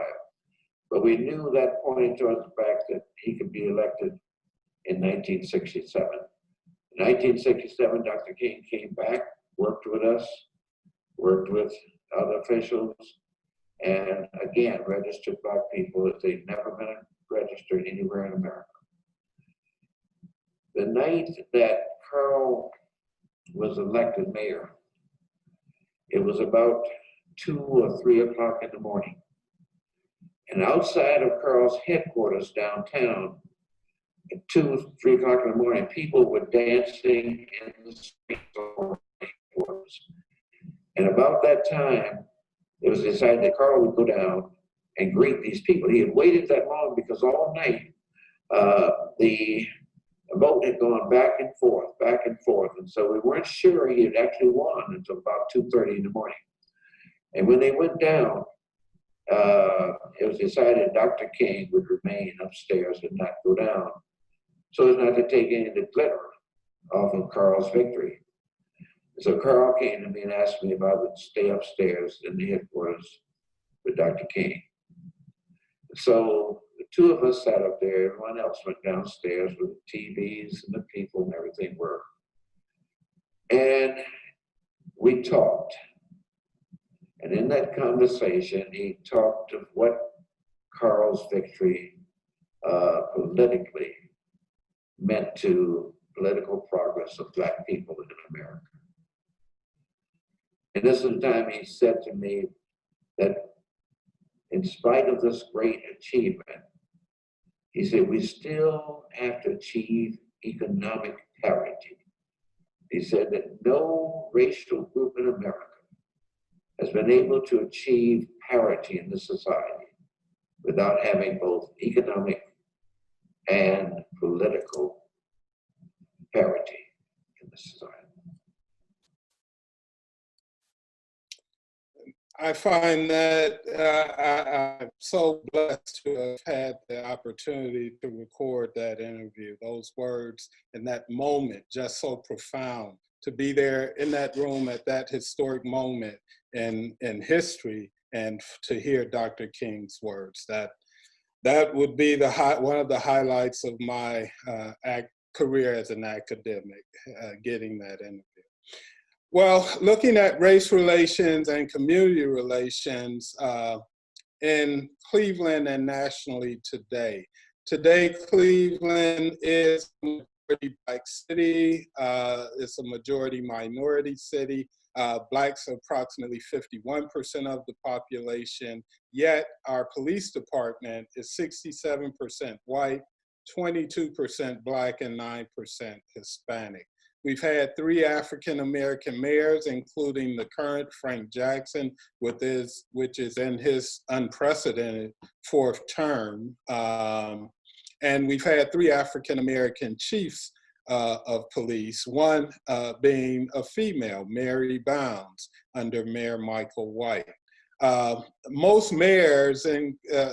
But we knew that pointed towards the fact that he could be elected in 1967. In 1967, Dr. King came back, worked with us, worked with other officials, and again, registered Black people as they'd never been registered anywhere in America. The night that Carl was elected mayor, it was about 2 or 3 o'clock in the morning. And outside of Carl's headquarters downtown, at 2, 3 o'clock in the morning, people were dancing in the streets of headquarters. And about that time, it was decided that Carl would go down and greet these people. He had waited that long because all night, the vote had gone back and forth. And so we weren't sure he had actually won until about 2:30 in the morning. And when they went down, it was decided Dr. King would remain upstairs and not go down, so as not to take any of the glitter off of Carl's victory. So Carl came to me and asked me if I would stay upstairs in the headquarters with Dr. King. So the 2 of us sat up there, everyone else went downstairs with the TVs and the people and everything were. And we talked. And in that conversation, he talked of what Carl's victory politically meant to political progress of Black people in America. And this is the time he said to me that in spite of this great achievement, he said, we still have to achieve economic parity. He said that no racial group in America has been able to achieve parity in the society without having both economic and political parity in the society. I find that I'm so blessed to have had the opportunity to record that interview. Those words and that moment, just so profound. To be there in that room at that historic moment in history and to hear Dr. King's words. That would be one of the highlights of my career as an academic, getting that interview. Well, looking at race relations and community relations in Cleveland and nationally today. Today, Cleveland is Black city. It's a majority minority city. Blacks are approximately 51% of the population, yet our police department is 67% white, 22% Black, and 9% Hispanic. We've had 3 African-American mayors, including the current Frank Jackson, which is in his unprecedented 4th term. And we've had 3 African-American chiefs of police, one being a female, Mary Bounds, under Mayor Michael White. Most mayors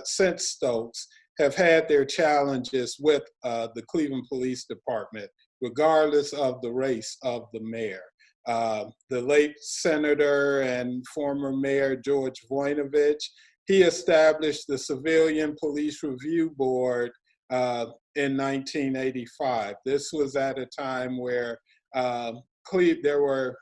since Stokes have had their challenges with the Cleveland Police Department, regardless of the race of the mayor. The late Senator and former Mayor George Voinovich, he established the Civilian Police Review Board in 1985. This was at a time where Cleveland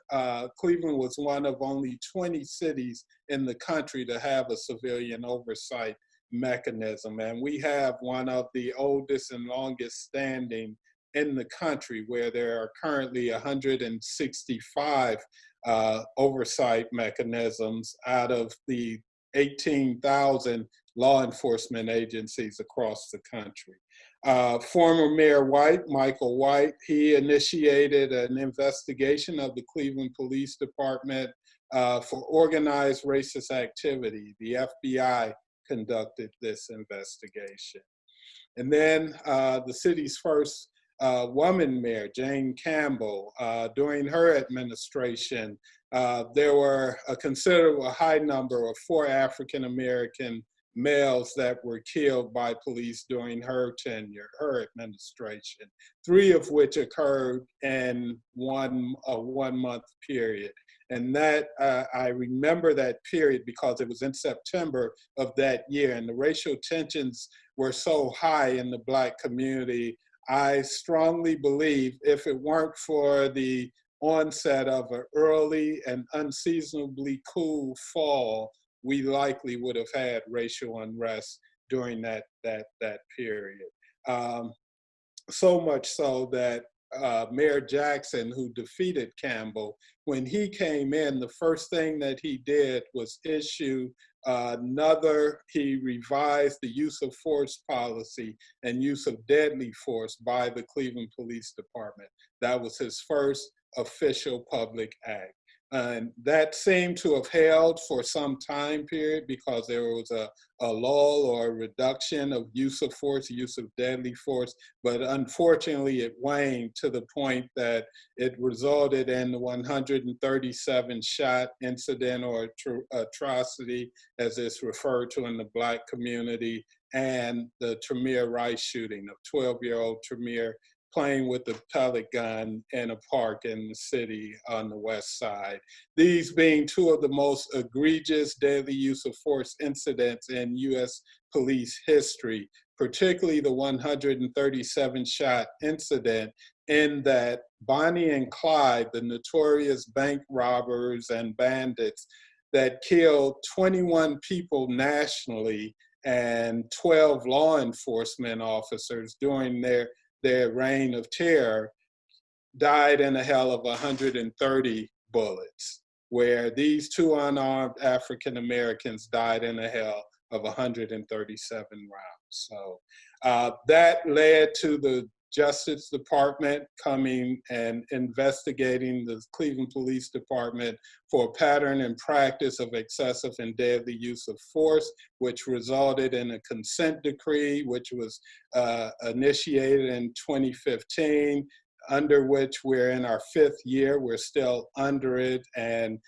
was one of only 20 cities in the country to have a civilian oversight mechanism. And we have one of the oldest and longest standing in the country, where there are currently 165 oversight mechanisms out of the 18,000 law enforcement agencies across the country. Former Mayor White, Michael White, he initiated an investigation of the Cleveland Police Department for organized racist activity. The FBI conducted this investigation. And then the city's first woman mayor, Jane Campbell, during her administration, there were a considerable high number of 4 African-American males that were killed by police during her tenure, her administration, 3 of which occurred in a 1-month period. And that, I remember that period because it was in September of that year, and the racial tensions were so high in the Black community. I strongly believe if it weren't for the onset of an early and unseasonably cool fall, we likely would have had racial unrest during that period. So much so that Mayor Jackson, who defeated Campbell, when he came in, the first thing that he did was issue he revised the use of force policy and use of deadly force by the Cleveland Police Department. That was his first official public act. And that seemed to have held for some time period because there was a lull or a reduction of use of force, use of deadly force, but unfortunately it waned to the point that it resulted in the 137 shot incident or atrocity, as it's referred to in the Black community, and the Tremere Rice shooting of 12-year-old Tremere playing with a pellet gun in a park in the city on the west side. These being 2 of the most egregious deadly use of force incidents in US police history, particularly the 137 shot incident, in that Bonnie and Clyde, the notorious bank robbers and bandits that killed 21 people nationally and 12 law enforcement officers during their reign of terror, died in a hell of 130 bullets, where these 2 unarmed African Americans died in a hell of 137 rounds. So that led to the Justice Department coming and investigating the Cleveland Police Department for a pattern and practice of excessive and deadly use of force, which resulted in a consent decree, which was initiated in 2015, under which we're in our 5th year. We're still under it. And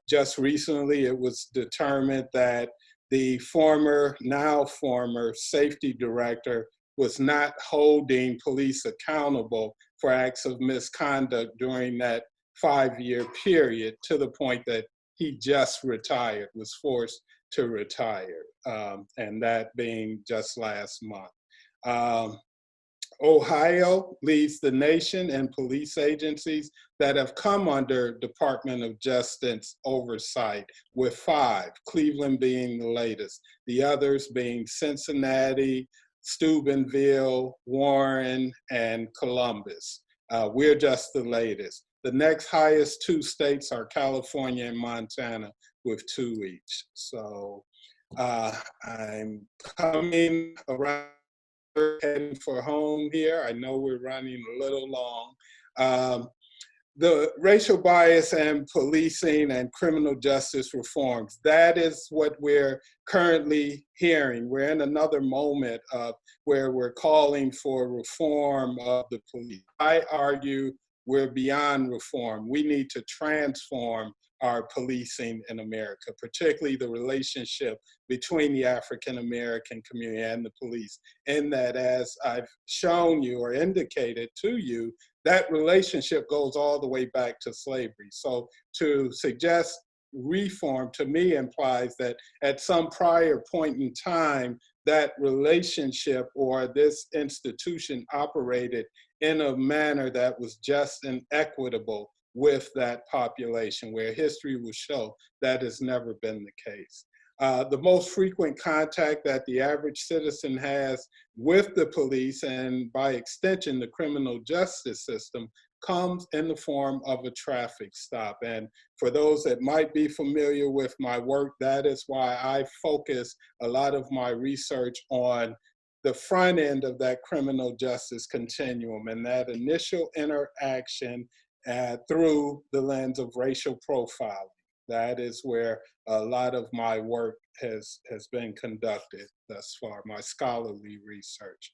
just recently it was determined that the now former safety director was not holding police accountable for acts of misconduct during that 5-year period, to the point that he just retired, was forced to retire, and that being just last month. Ohio leads the nation in police agencies that have come under Department of Justice oversight, with 5, Cleveland being the latest, the others being Cincinnati, Steubenville, Warren, and Columbus. We're just the latest. The next highest two states are California and Montana with 2 each. So I'm coming around, heading for home here. I know we're running a little long. The racial bias and policing and criminal justice reforms, that is what we're currently hearing. We're in another moment of where we're calling for reform of the police. I argue we're beyond reform. We need to transform our policing in America, particularly the relationship between the African American community and the police. In that, as I've shown you or indicated to you, that relationship goes all the way back to slavery. So to suggest reform to me implies that at some prior point in time, that relationship or this institution operated in a manner that was just and equitable with that population, where history will show that has never been the case. The most frequent contact that the average citizen has with the police, and by extension, the criminal justice system, comes in the form of a traffic stop. And for those that might be familiar with my work, that is why I focus a lot of my research on the front end of that criminal justice continuum and that initial interaction through the lens of racial profiling. That is where a lot of my work has been conducted thus far, my scholarly research.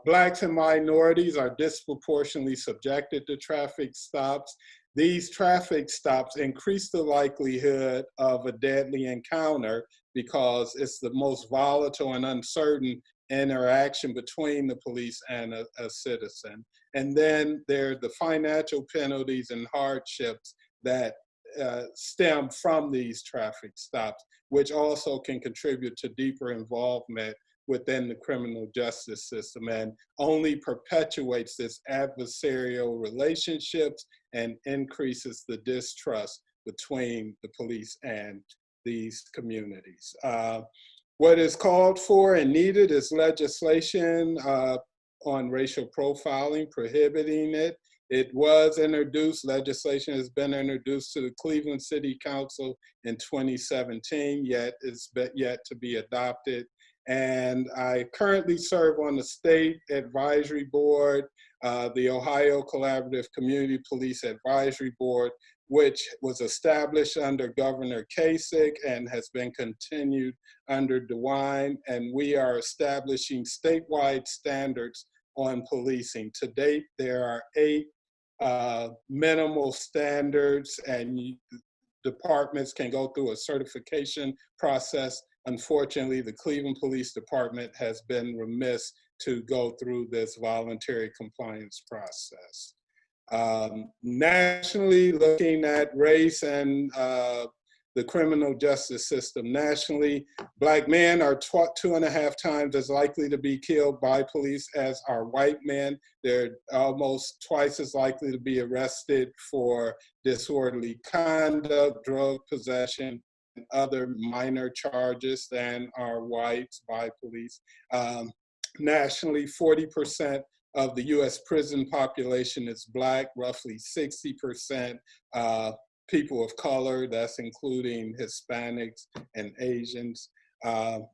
Blacks and minorities are disproportionately subjected to traffic stops. These traffic stops increase the likelihood of a deadly encounter because it's the most volatile and uncertain interaction between the police and a citizen. And then there are the financial penalties and hardships that stem from these traffic stops, which also can contribute to deeper involvement within the criminal justice system and only perpetuates this adversarial relationships and increases the distrust between the police and these communities. What is called for and needed is legislation on racial profiling, prohibiting it. It was introduced, legislation has been introduced to the Cleveland City Council in 2017, yet it's yet to be adopted. And I currently serve on the State Advisory Board, the Ohio Collaborative Community Police Advisory Board, which was established under Governor Kasich and has been continued under DeWine. And we are establishing statewide standards on policing. To date, there are 8 minimal standards, and departments can go through a certification process. Unfortunately, the Cleveland Police Department has been remiss to go through this voluntary compliance process. Nationally, looking at race and the criminal justice system. Nationally, Black men are 2.5 times as likely to be killed by police as are white men. They're almost twice as likely to be arrested for disorderly conduct, drug possession, and other minor charges than are whites by police. Nationally, 40% of the US prison population is Black, roughly 60% people of color, that's including Hispanics and Asians.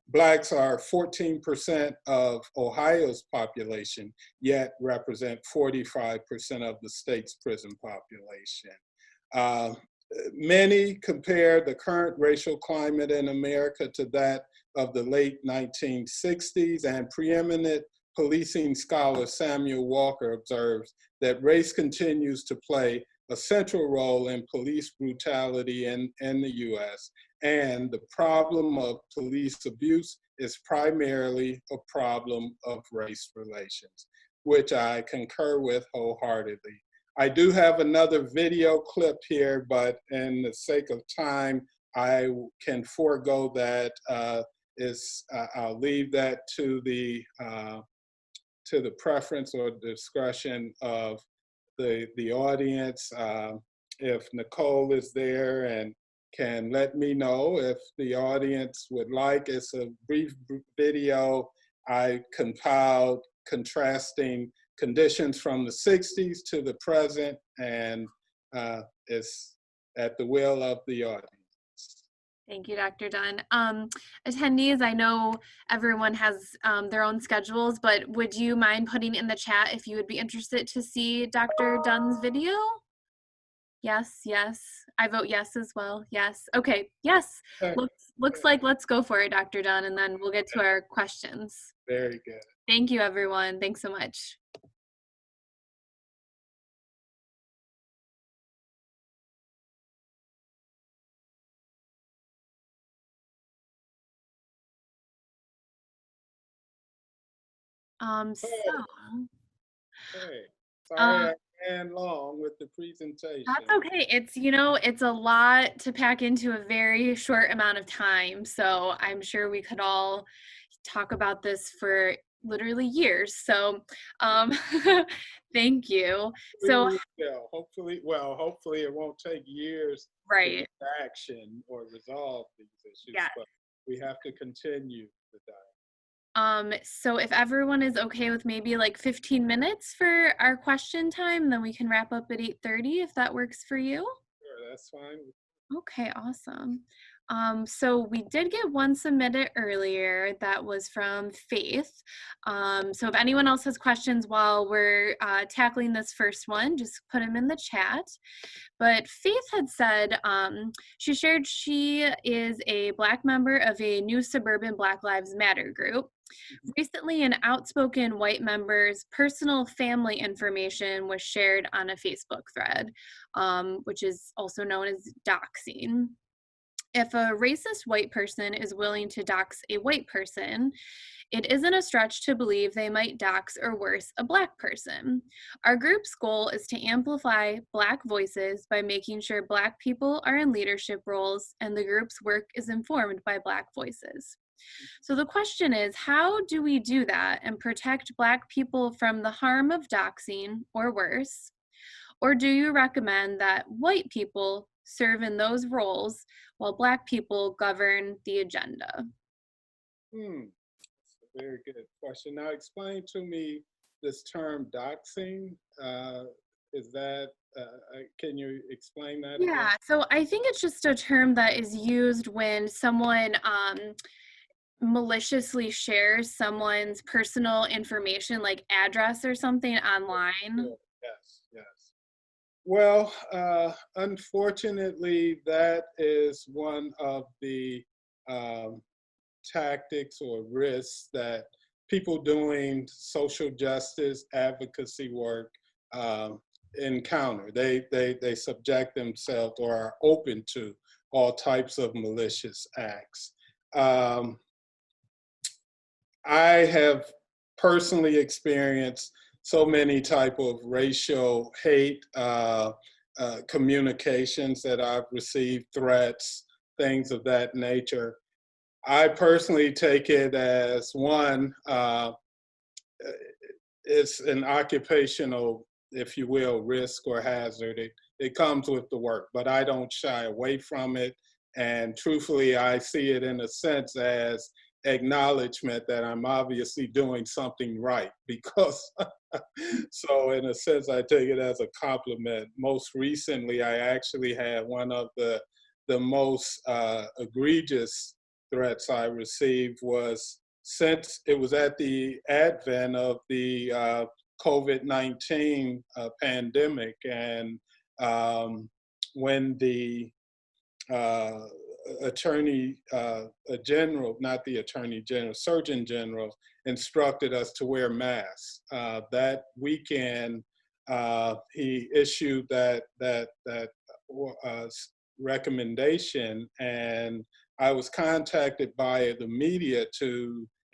Blacks are 14% of Ohio's population, yet represent 45% of the state's prison population. Many compare the current racial climate in America to that of the late 1960s, and preeminent policing scholar Samuel Walker observes that race continues to play a central role in police brutality in the US, and the problem of police abuse is primarily a problem of race relations, which I concur with wholeheartedly. I do have another video clip here, but in the sake of time, I can forego that. I'll leave that to the preference or discretion of the audience. If Nicole is there and can let me know if the audience would like. It's a brief video I compiled contrasting conditions from the 60s to the present, and it's at the will of the audience. Thank you, Dr. Dunn. Attendees, I know everyone has their own schedules, but would you mind putting in the chat if you would be interested to see Dr. Dunn's video? Yes, yes. I vote yes as well. Yes. Okay. Yes. Looks like let's go for it, Dr. Dunn, and then we'll get to our questions. Very good. Thank you, everyone. Thanks so much. So, Hey, sorry I ran long with the presentation. that's okay. It's, you know, it's a lot to pack into a very short amount of time. So I'm sure we could all talk about this for literally years. So thank you. So, hopefully it won't take years to right. get action or resolve these issues, Yeah. but we have to continue the dialogue. So if everyone is okay with maybe like 15 minutes for our question time, then we can wrap up at 8:30 if that works for you. Sure, that's fine. Okay, awesome. So we did get one submitted earlier that was from Faith. So if anyone else has questions while we're tackling this first one, just put them in the chat. But Faith had said, she shared she is a Black member of a new suburban Black Lives Matter group. Recently, an outspoken white member's personal family information was shared on a Facebook thread, which is also known as doxing. If a racist white person is willing to dox a white person, it isn't a stretch to believe they might dox or worse, a Black person. Our group's goal is to amplify Black voices by making sure Black people are in leadership roles and the group's work is informed by Black voices. So the question is, how do we do that and protect Black people from the harm of doxing or worse? Or do you recommend that white people serve in those roles while Black people govern the agenda? That's a very good question. Now explain to me this term doxing. Is that, can you explain that again? Yeah, so I think it's just a term that is used when someone maliciously shares someone's personal information, like address or something online. Yes, yes. Well, unfortunately, that is one of the tactics or risks that people doing social justice advocacy work encounter. They subject themselves or are open to all types of malicious acts. I have personally experienced so many type of racial hate communications that I've received, threats, things of that nature. I personally take it as one, it's an occupational, if you will, risk or hazard. It comes with the work, but I don't shy away from it. And truthfully, I see it in a sense as acknowledgement that I'm obviously doing something right because, so in a sense, I take it as a compliment. Most recently, I actually had one of the most egregious threats I received was since it was at the advent of the COVID-19 pandemic, and when the attorney general, not the attorney general, surgeon general instructed us to wear masks. That weekend, he issued that recommendation, and I was contacted by the media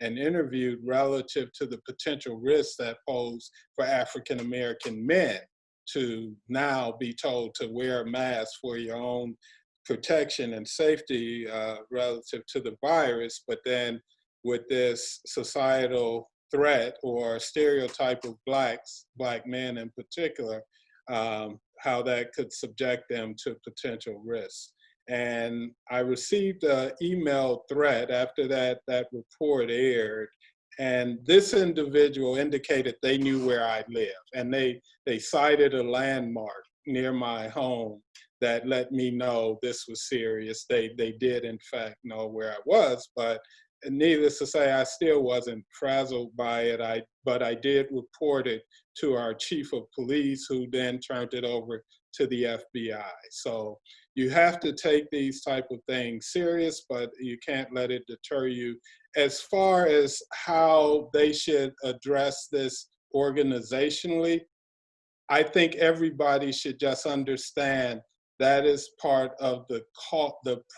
and interviewed relative to the potential risks that pose for African American men to now be told to wear a mask for your own protection and safety relative to the virus, but then with this societal threat or stereotype of black men in particular, how that could subject them to potential risks. And I received an email threat after that report aired, And this individual indicated they knew where I live, and they cited a landmark near my home that let me know this was serious. They did in fact know where I was, but needless to say, I still wasn't frazzled by it. But I did report it to our chief of police, who then turned it over to the FBI. So you have to take these type of things serious, but you can't let it deter you. As far as how they should address this organizationally, I think everybody should just understand that is part of the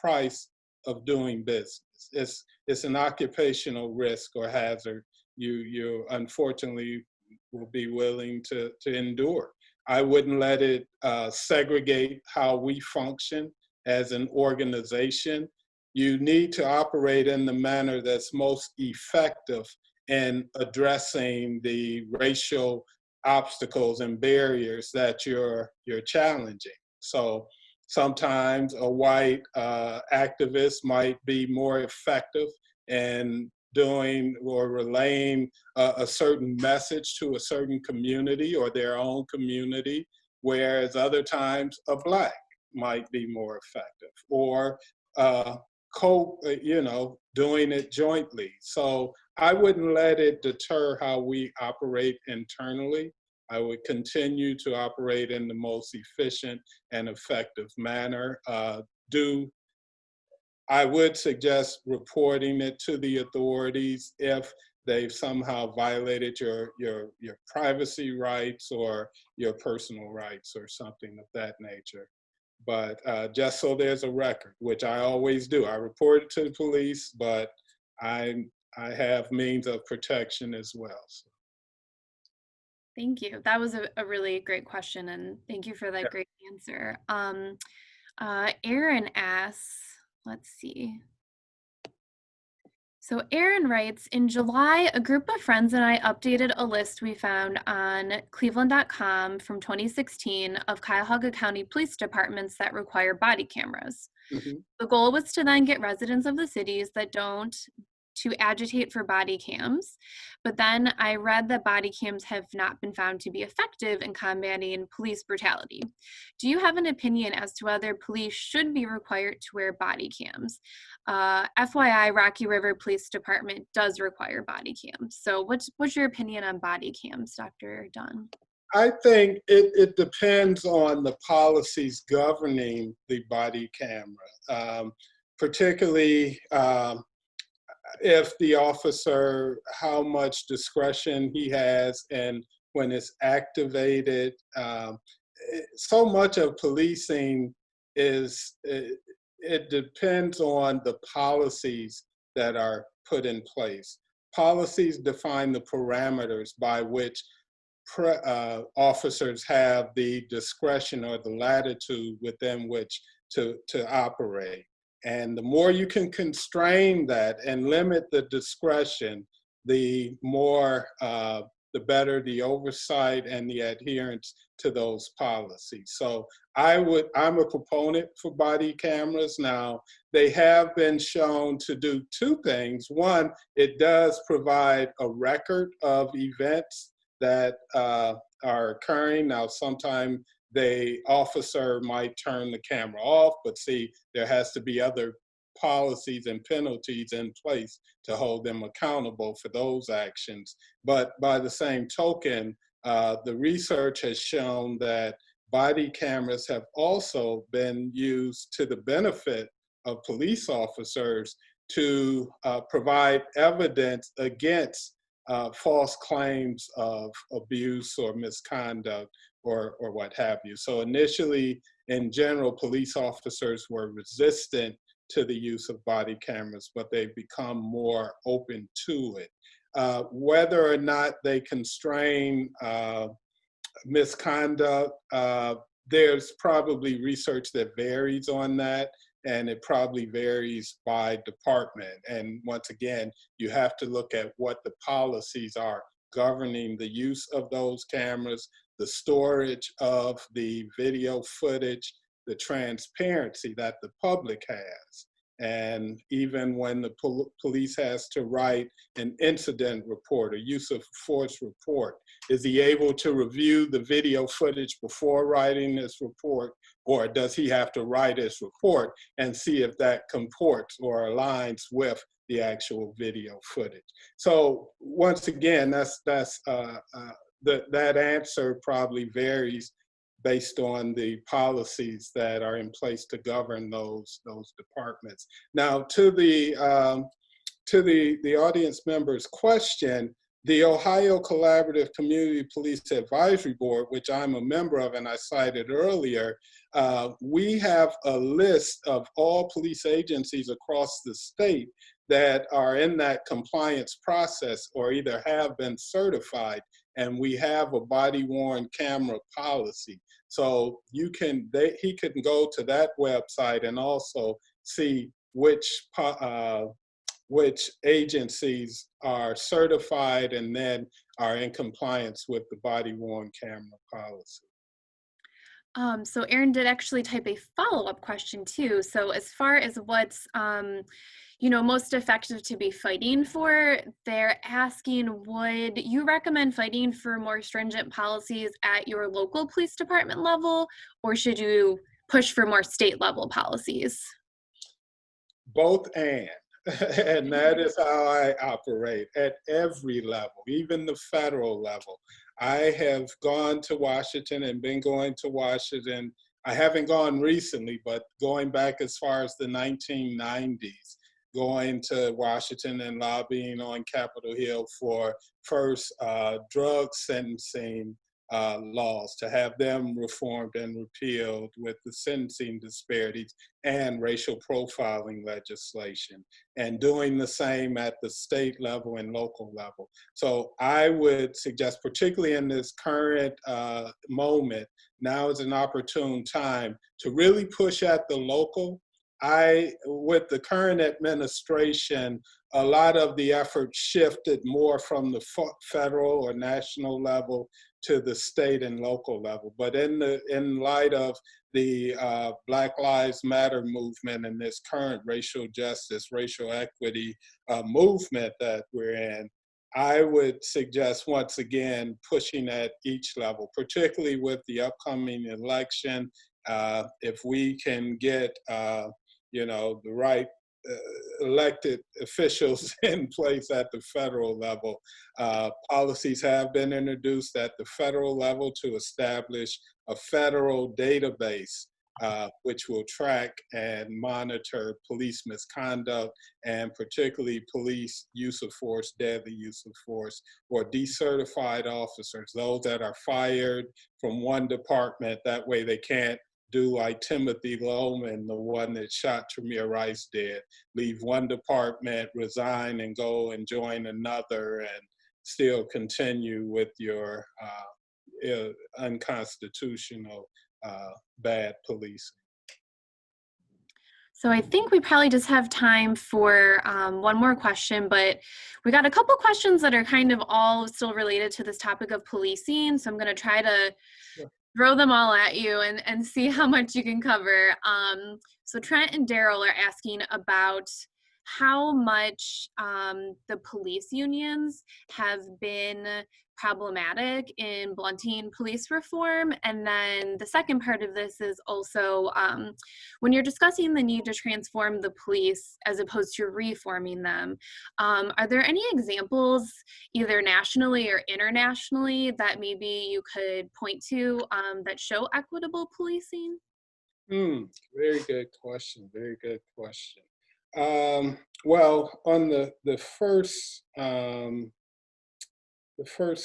price of doing business. It's an occupational risk or hazard you unfortunately will be willing to endure. I wouldn't let it segregate how we function as an organization. You need to operate in the manner that's most effective in addressing the racial obstacles and barriers that you're challenging. So sometimes a white activist might be more effective in doing or relaying a certain message to a certain community or their own community, whereas other times a black might be more effective, or doing it jointly. So I wouldn't let it deter how we operate internally. I would continue to operate in the most efficient and effective manner. I would suggest reporting it to the authorities if they've somehow violated your privacy rights or your personal rights or something of that nature. But just so there's a record, which I always do. I report it to the police, but I have means of protection as well. So. Thank you. That was a really great question, and thank you for that great answer. Aaron asks, let's see. So Aaron writes, in July, a group of friends and I updated a list we found on cleveland.com from 2016 of Cuyahoga County Police Departments that require body cameras. Mm-hmm. The goal was to then get residents of the cities that don't to agitate for body cams. But then I read that body cams have not been found to be effective in combating police brutality. Do you have an opinion as to whether police should be required to wear body cams? FYI, Rocky River Police Department does require body cams. So what's your opinion on body cams, Dr. Dunn? I think it depends on the policies governing the body camera, particularly if the officer, how much discretion he has and when it's activated. So much of policing it depends on the policies that are put in place. Policies define the parameters by which officers have the discretion or the latitude within which to operate. And the more you can constrain that and limit the discretion, the more, the better the oversight and the adherence to those policies. So I'm a proponent for body cameras. Now, they have been shown to do two things. One, it does provide a record of events that are occurring. Now, sometimes the officer might turn the camera off, but see, there has to be other policies and penalties in place to hold them accountable for those actions. But by the same token, the research has shown that body cameras have also been used to the benefit of police officers to provide evidence against false claims of abuse or misconduct or what have you. So initially, in general, police officers were resistant to the use of body cameras, but they've become more open to it. Whether or not they constrain misconduct, there's probably research that varies on that, and it probably varies by department. And once again, you have to look at what the policies are governing the use of those cameras, the storage of the video footage, the transparency that the public has. And even when the police has to write an incident report, a use of force report, is he able to review the video footage before writing this report, or does he have to write his report and see if that comports or aligns with the actual video footage? So once again, that answer probably varies based on the policies that are in place to govern those departments. Now, to the audience member's question, the Ohio Collaborative Community Police Advisory Board, which I'm a member of and I cited earlier, we have a list of all police agencies across the state that are in that compliance process or either have been certified, and we have a body-worn camera policy. So he can go to that website and also see which agencies are certified and then are in compliance with the body-worn camera policy. So Erin did actually type a follow-up question too. So as far as what's most effective to be fighting for, they're asking, would you recommend fighting for more stringent policies at your local police department level, or should you push for more state level policies? Both and. And that is how I operate at every level, even the federal level. I have gone to Washington and been going to Washington. I haven't gone recently, but going back as far as the 1990s, going to Washington and lobbying on Capitol Hill for first drug sentencing laws, to have them reformed and repealed with the sentencing disparities and racial profiling legislation, and doing the same at the state level and local level. So I would suggest, particularly in this current moment, now is an opportune time to really push at the local. With the current administration, a lot of the effort shifted more from the federal or national level to the state and local level. But in light of the Black Lives Matter movement and this current racial justice, racial equity movement that we're in, I would suggest, once again, pushing at each level, particularly with the upcoming election. If we can get the right elected officials in place at the federal level. Policies have been introduced at the federal level to establish a federal database which will track and monitor police misconduct, and particularly police use of force, deadly use of force, or decertified officers, those that are fired from one department. That way they can't do like Timothy Loman, the one that shot Tremere Rice, did, leave one department, resign, and go and join another, and still continue with your unconstitutional bad policing. So I think we probably just have time for one more question, but we got a couple questions that are kind of all still related to this topic of policing. So I'm going to try to throw them all at you and see how much you can cover. So Trent and Daryl are asking about how much the police unions have been problematic in blunting police reform. And then the second part of this is also when you're discussing the need to transform the police as opposed to reforming them, are there any examples, either nationally or internationally, that maybe you could point to that show equitable policing? Very good question. Very good question. Well, on the first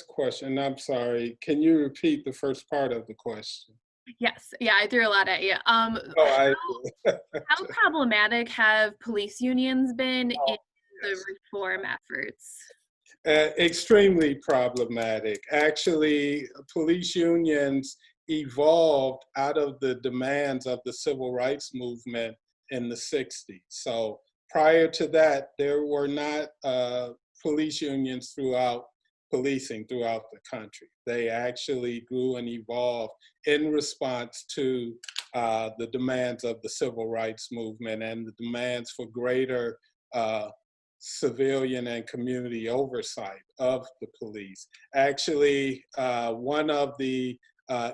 question, I'm sorry, can you repeat the first part of the question? Yes, yeah, I threw a lot at you. How problematic have police unions been in the reform efforts? Extremely problematic. Actually, police unions evolved out of the demands of the civil rights movement in the 60s. So prior to that, there were not police unions throughout policing throughout the country. They actually grew and evolved in response to the demands of the civil rights movement and the demands for greater civilian and community oversight of the police. Actually, one of the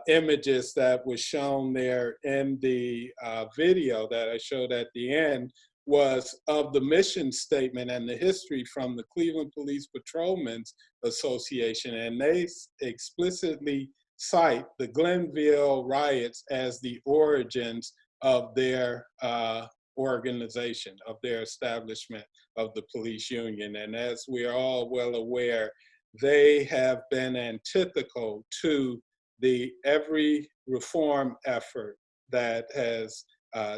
images that was shown there in the video that I showed at the end was of the mission statement and the history from the Cleveland Police Patrolmen's Association, and they explicitly cite the Glenville riots as the origins of their organization, of their establishment of the police union. And as we are all well aware, they have been antithetical to every reform effort that has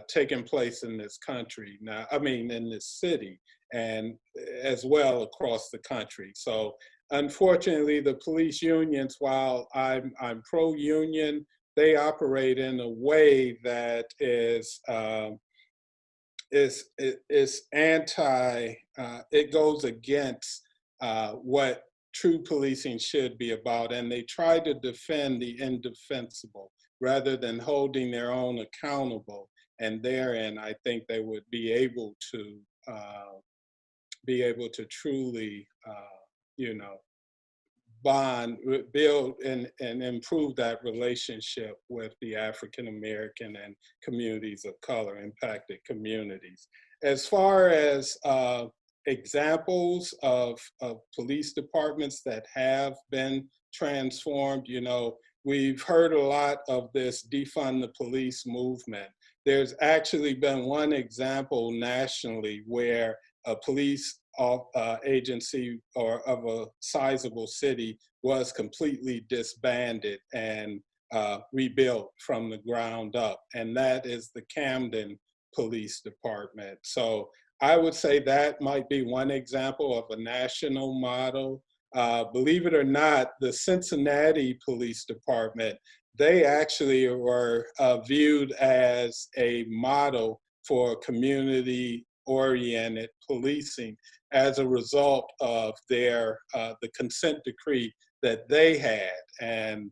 taken place in this country now, I mean, in this city, and as well across the country. So unfortunately, the police unions, while I'm pro-union, they operate in a way that is anti, it goes against what true policing should be about, and they try to defend the indefensible rather than holding their own accountable. And therein, I think they would be able to truly, you know, bond, build, and improve that relationship with the African American and communities of color, impacted communities. As far as examples of police departments that have been transformed, you know, we've heard a lot of this defund the police movement. There's actually been one example nationally where a police agency or of a sizable city was completely disbanded and rebuilt from the ground up, and that is the Camden Police Department. So I would say that might be one example of a national model. Believe it or not, the Cincinnati Police Department, they actually were viewed as a model for community-oriented policing as a result of their the consent decree that they had. And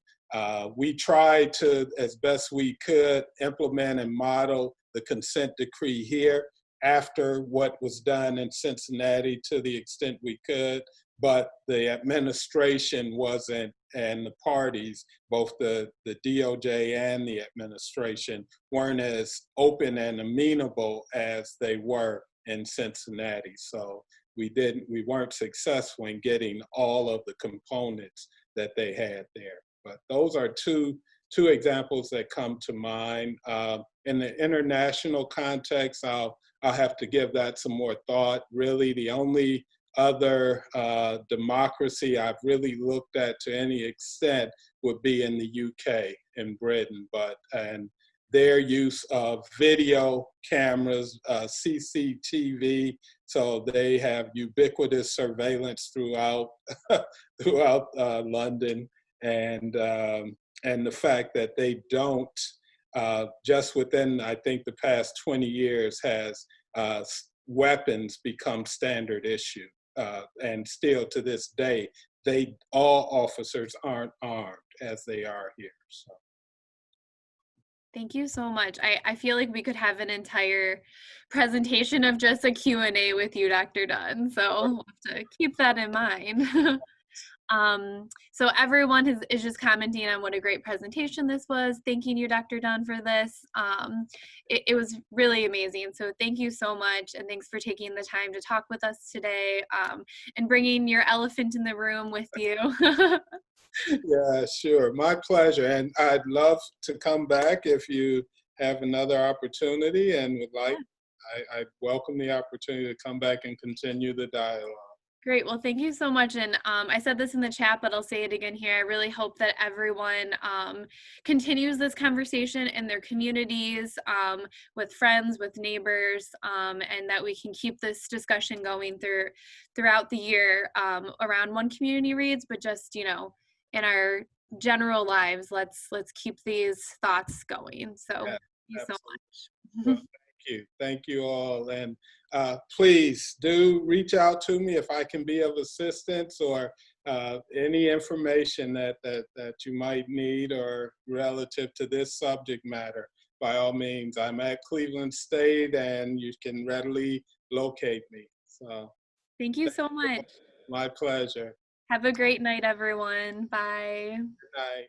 we tried to, as best we could, implement and model the consent decree here after what was done in Cincinnati to the extent we could, but the administration wasn't, and the parties, both the DOJ and the administration, weren't as open and amenable as they were in Cincinnati. So we weren't successful in getting all of the components that they had there. But those are two examples that come to mind. In the international context, I'll have to give that some more thought. Really, the only other democracy I've really looked at to any extent would be in the UK, in Britain, and their use of video cameras, CCTV, so they have ubiquitous surveillance throughout London, and the fact that they don't, just within, I think, the past 20 years has weapons become standard issue. And still to this day, all officers aren't armed as they are here. So. Thank you so much. I feel like we could have an entire presentation of just a Q&A with you, Dr. Dunn. So we'll have to keep that in mind. So everyone is just commenting on what a great presentation this was. Thanking you, Dr. Dunn, for this. It was really amazing. So thank you so much. And thanks for taking the time to talk with us today and bringing your elephant in the room with you. Yeah, sure. My pleasure. And I'd love to come back if you have another opportunity and would like, I welcome the opportunity to come back and continue the dialogue. Great. Well, thank you so much. And I said this in the chat, but I'll say it again here. I really hope that everyone continues this conversation in their communities, with friends, with neighbors, and that we can keep this discussion going throughout the year around One Community Reads, but just, you know, in our general lives, let's keep these thoughts going. So Yeah, thank you so much. Well, thank you all, and please do reach out to me if I can be of assistance, or any information that you might need or relative to this subject matter. by all means. I'm at Cleveland State, and you can readily locate me. So, Thank you so much. my pleasure. Have a great night, everyone. Bye. Good night.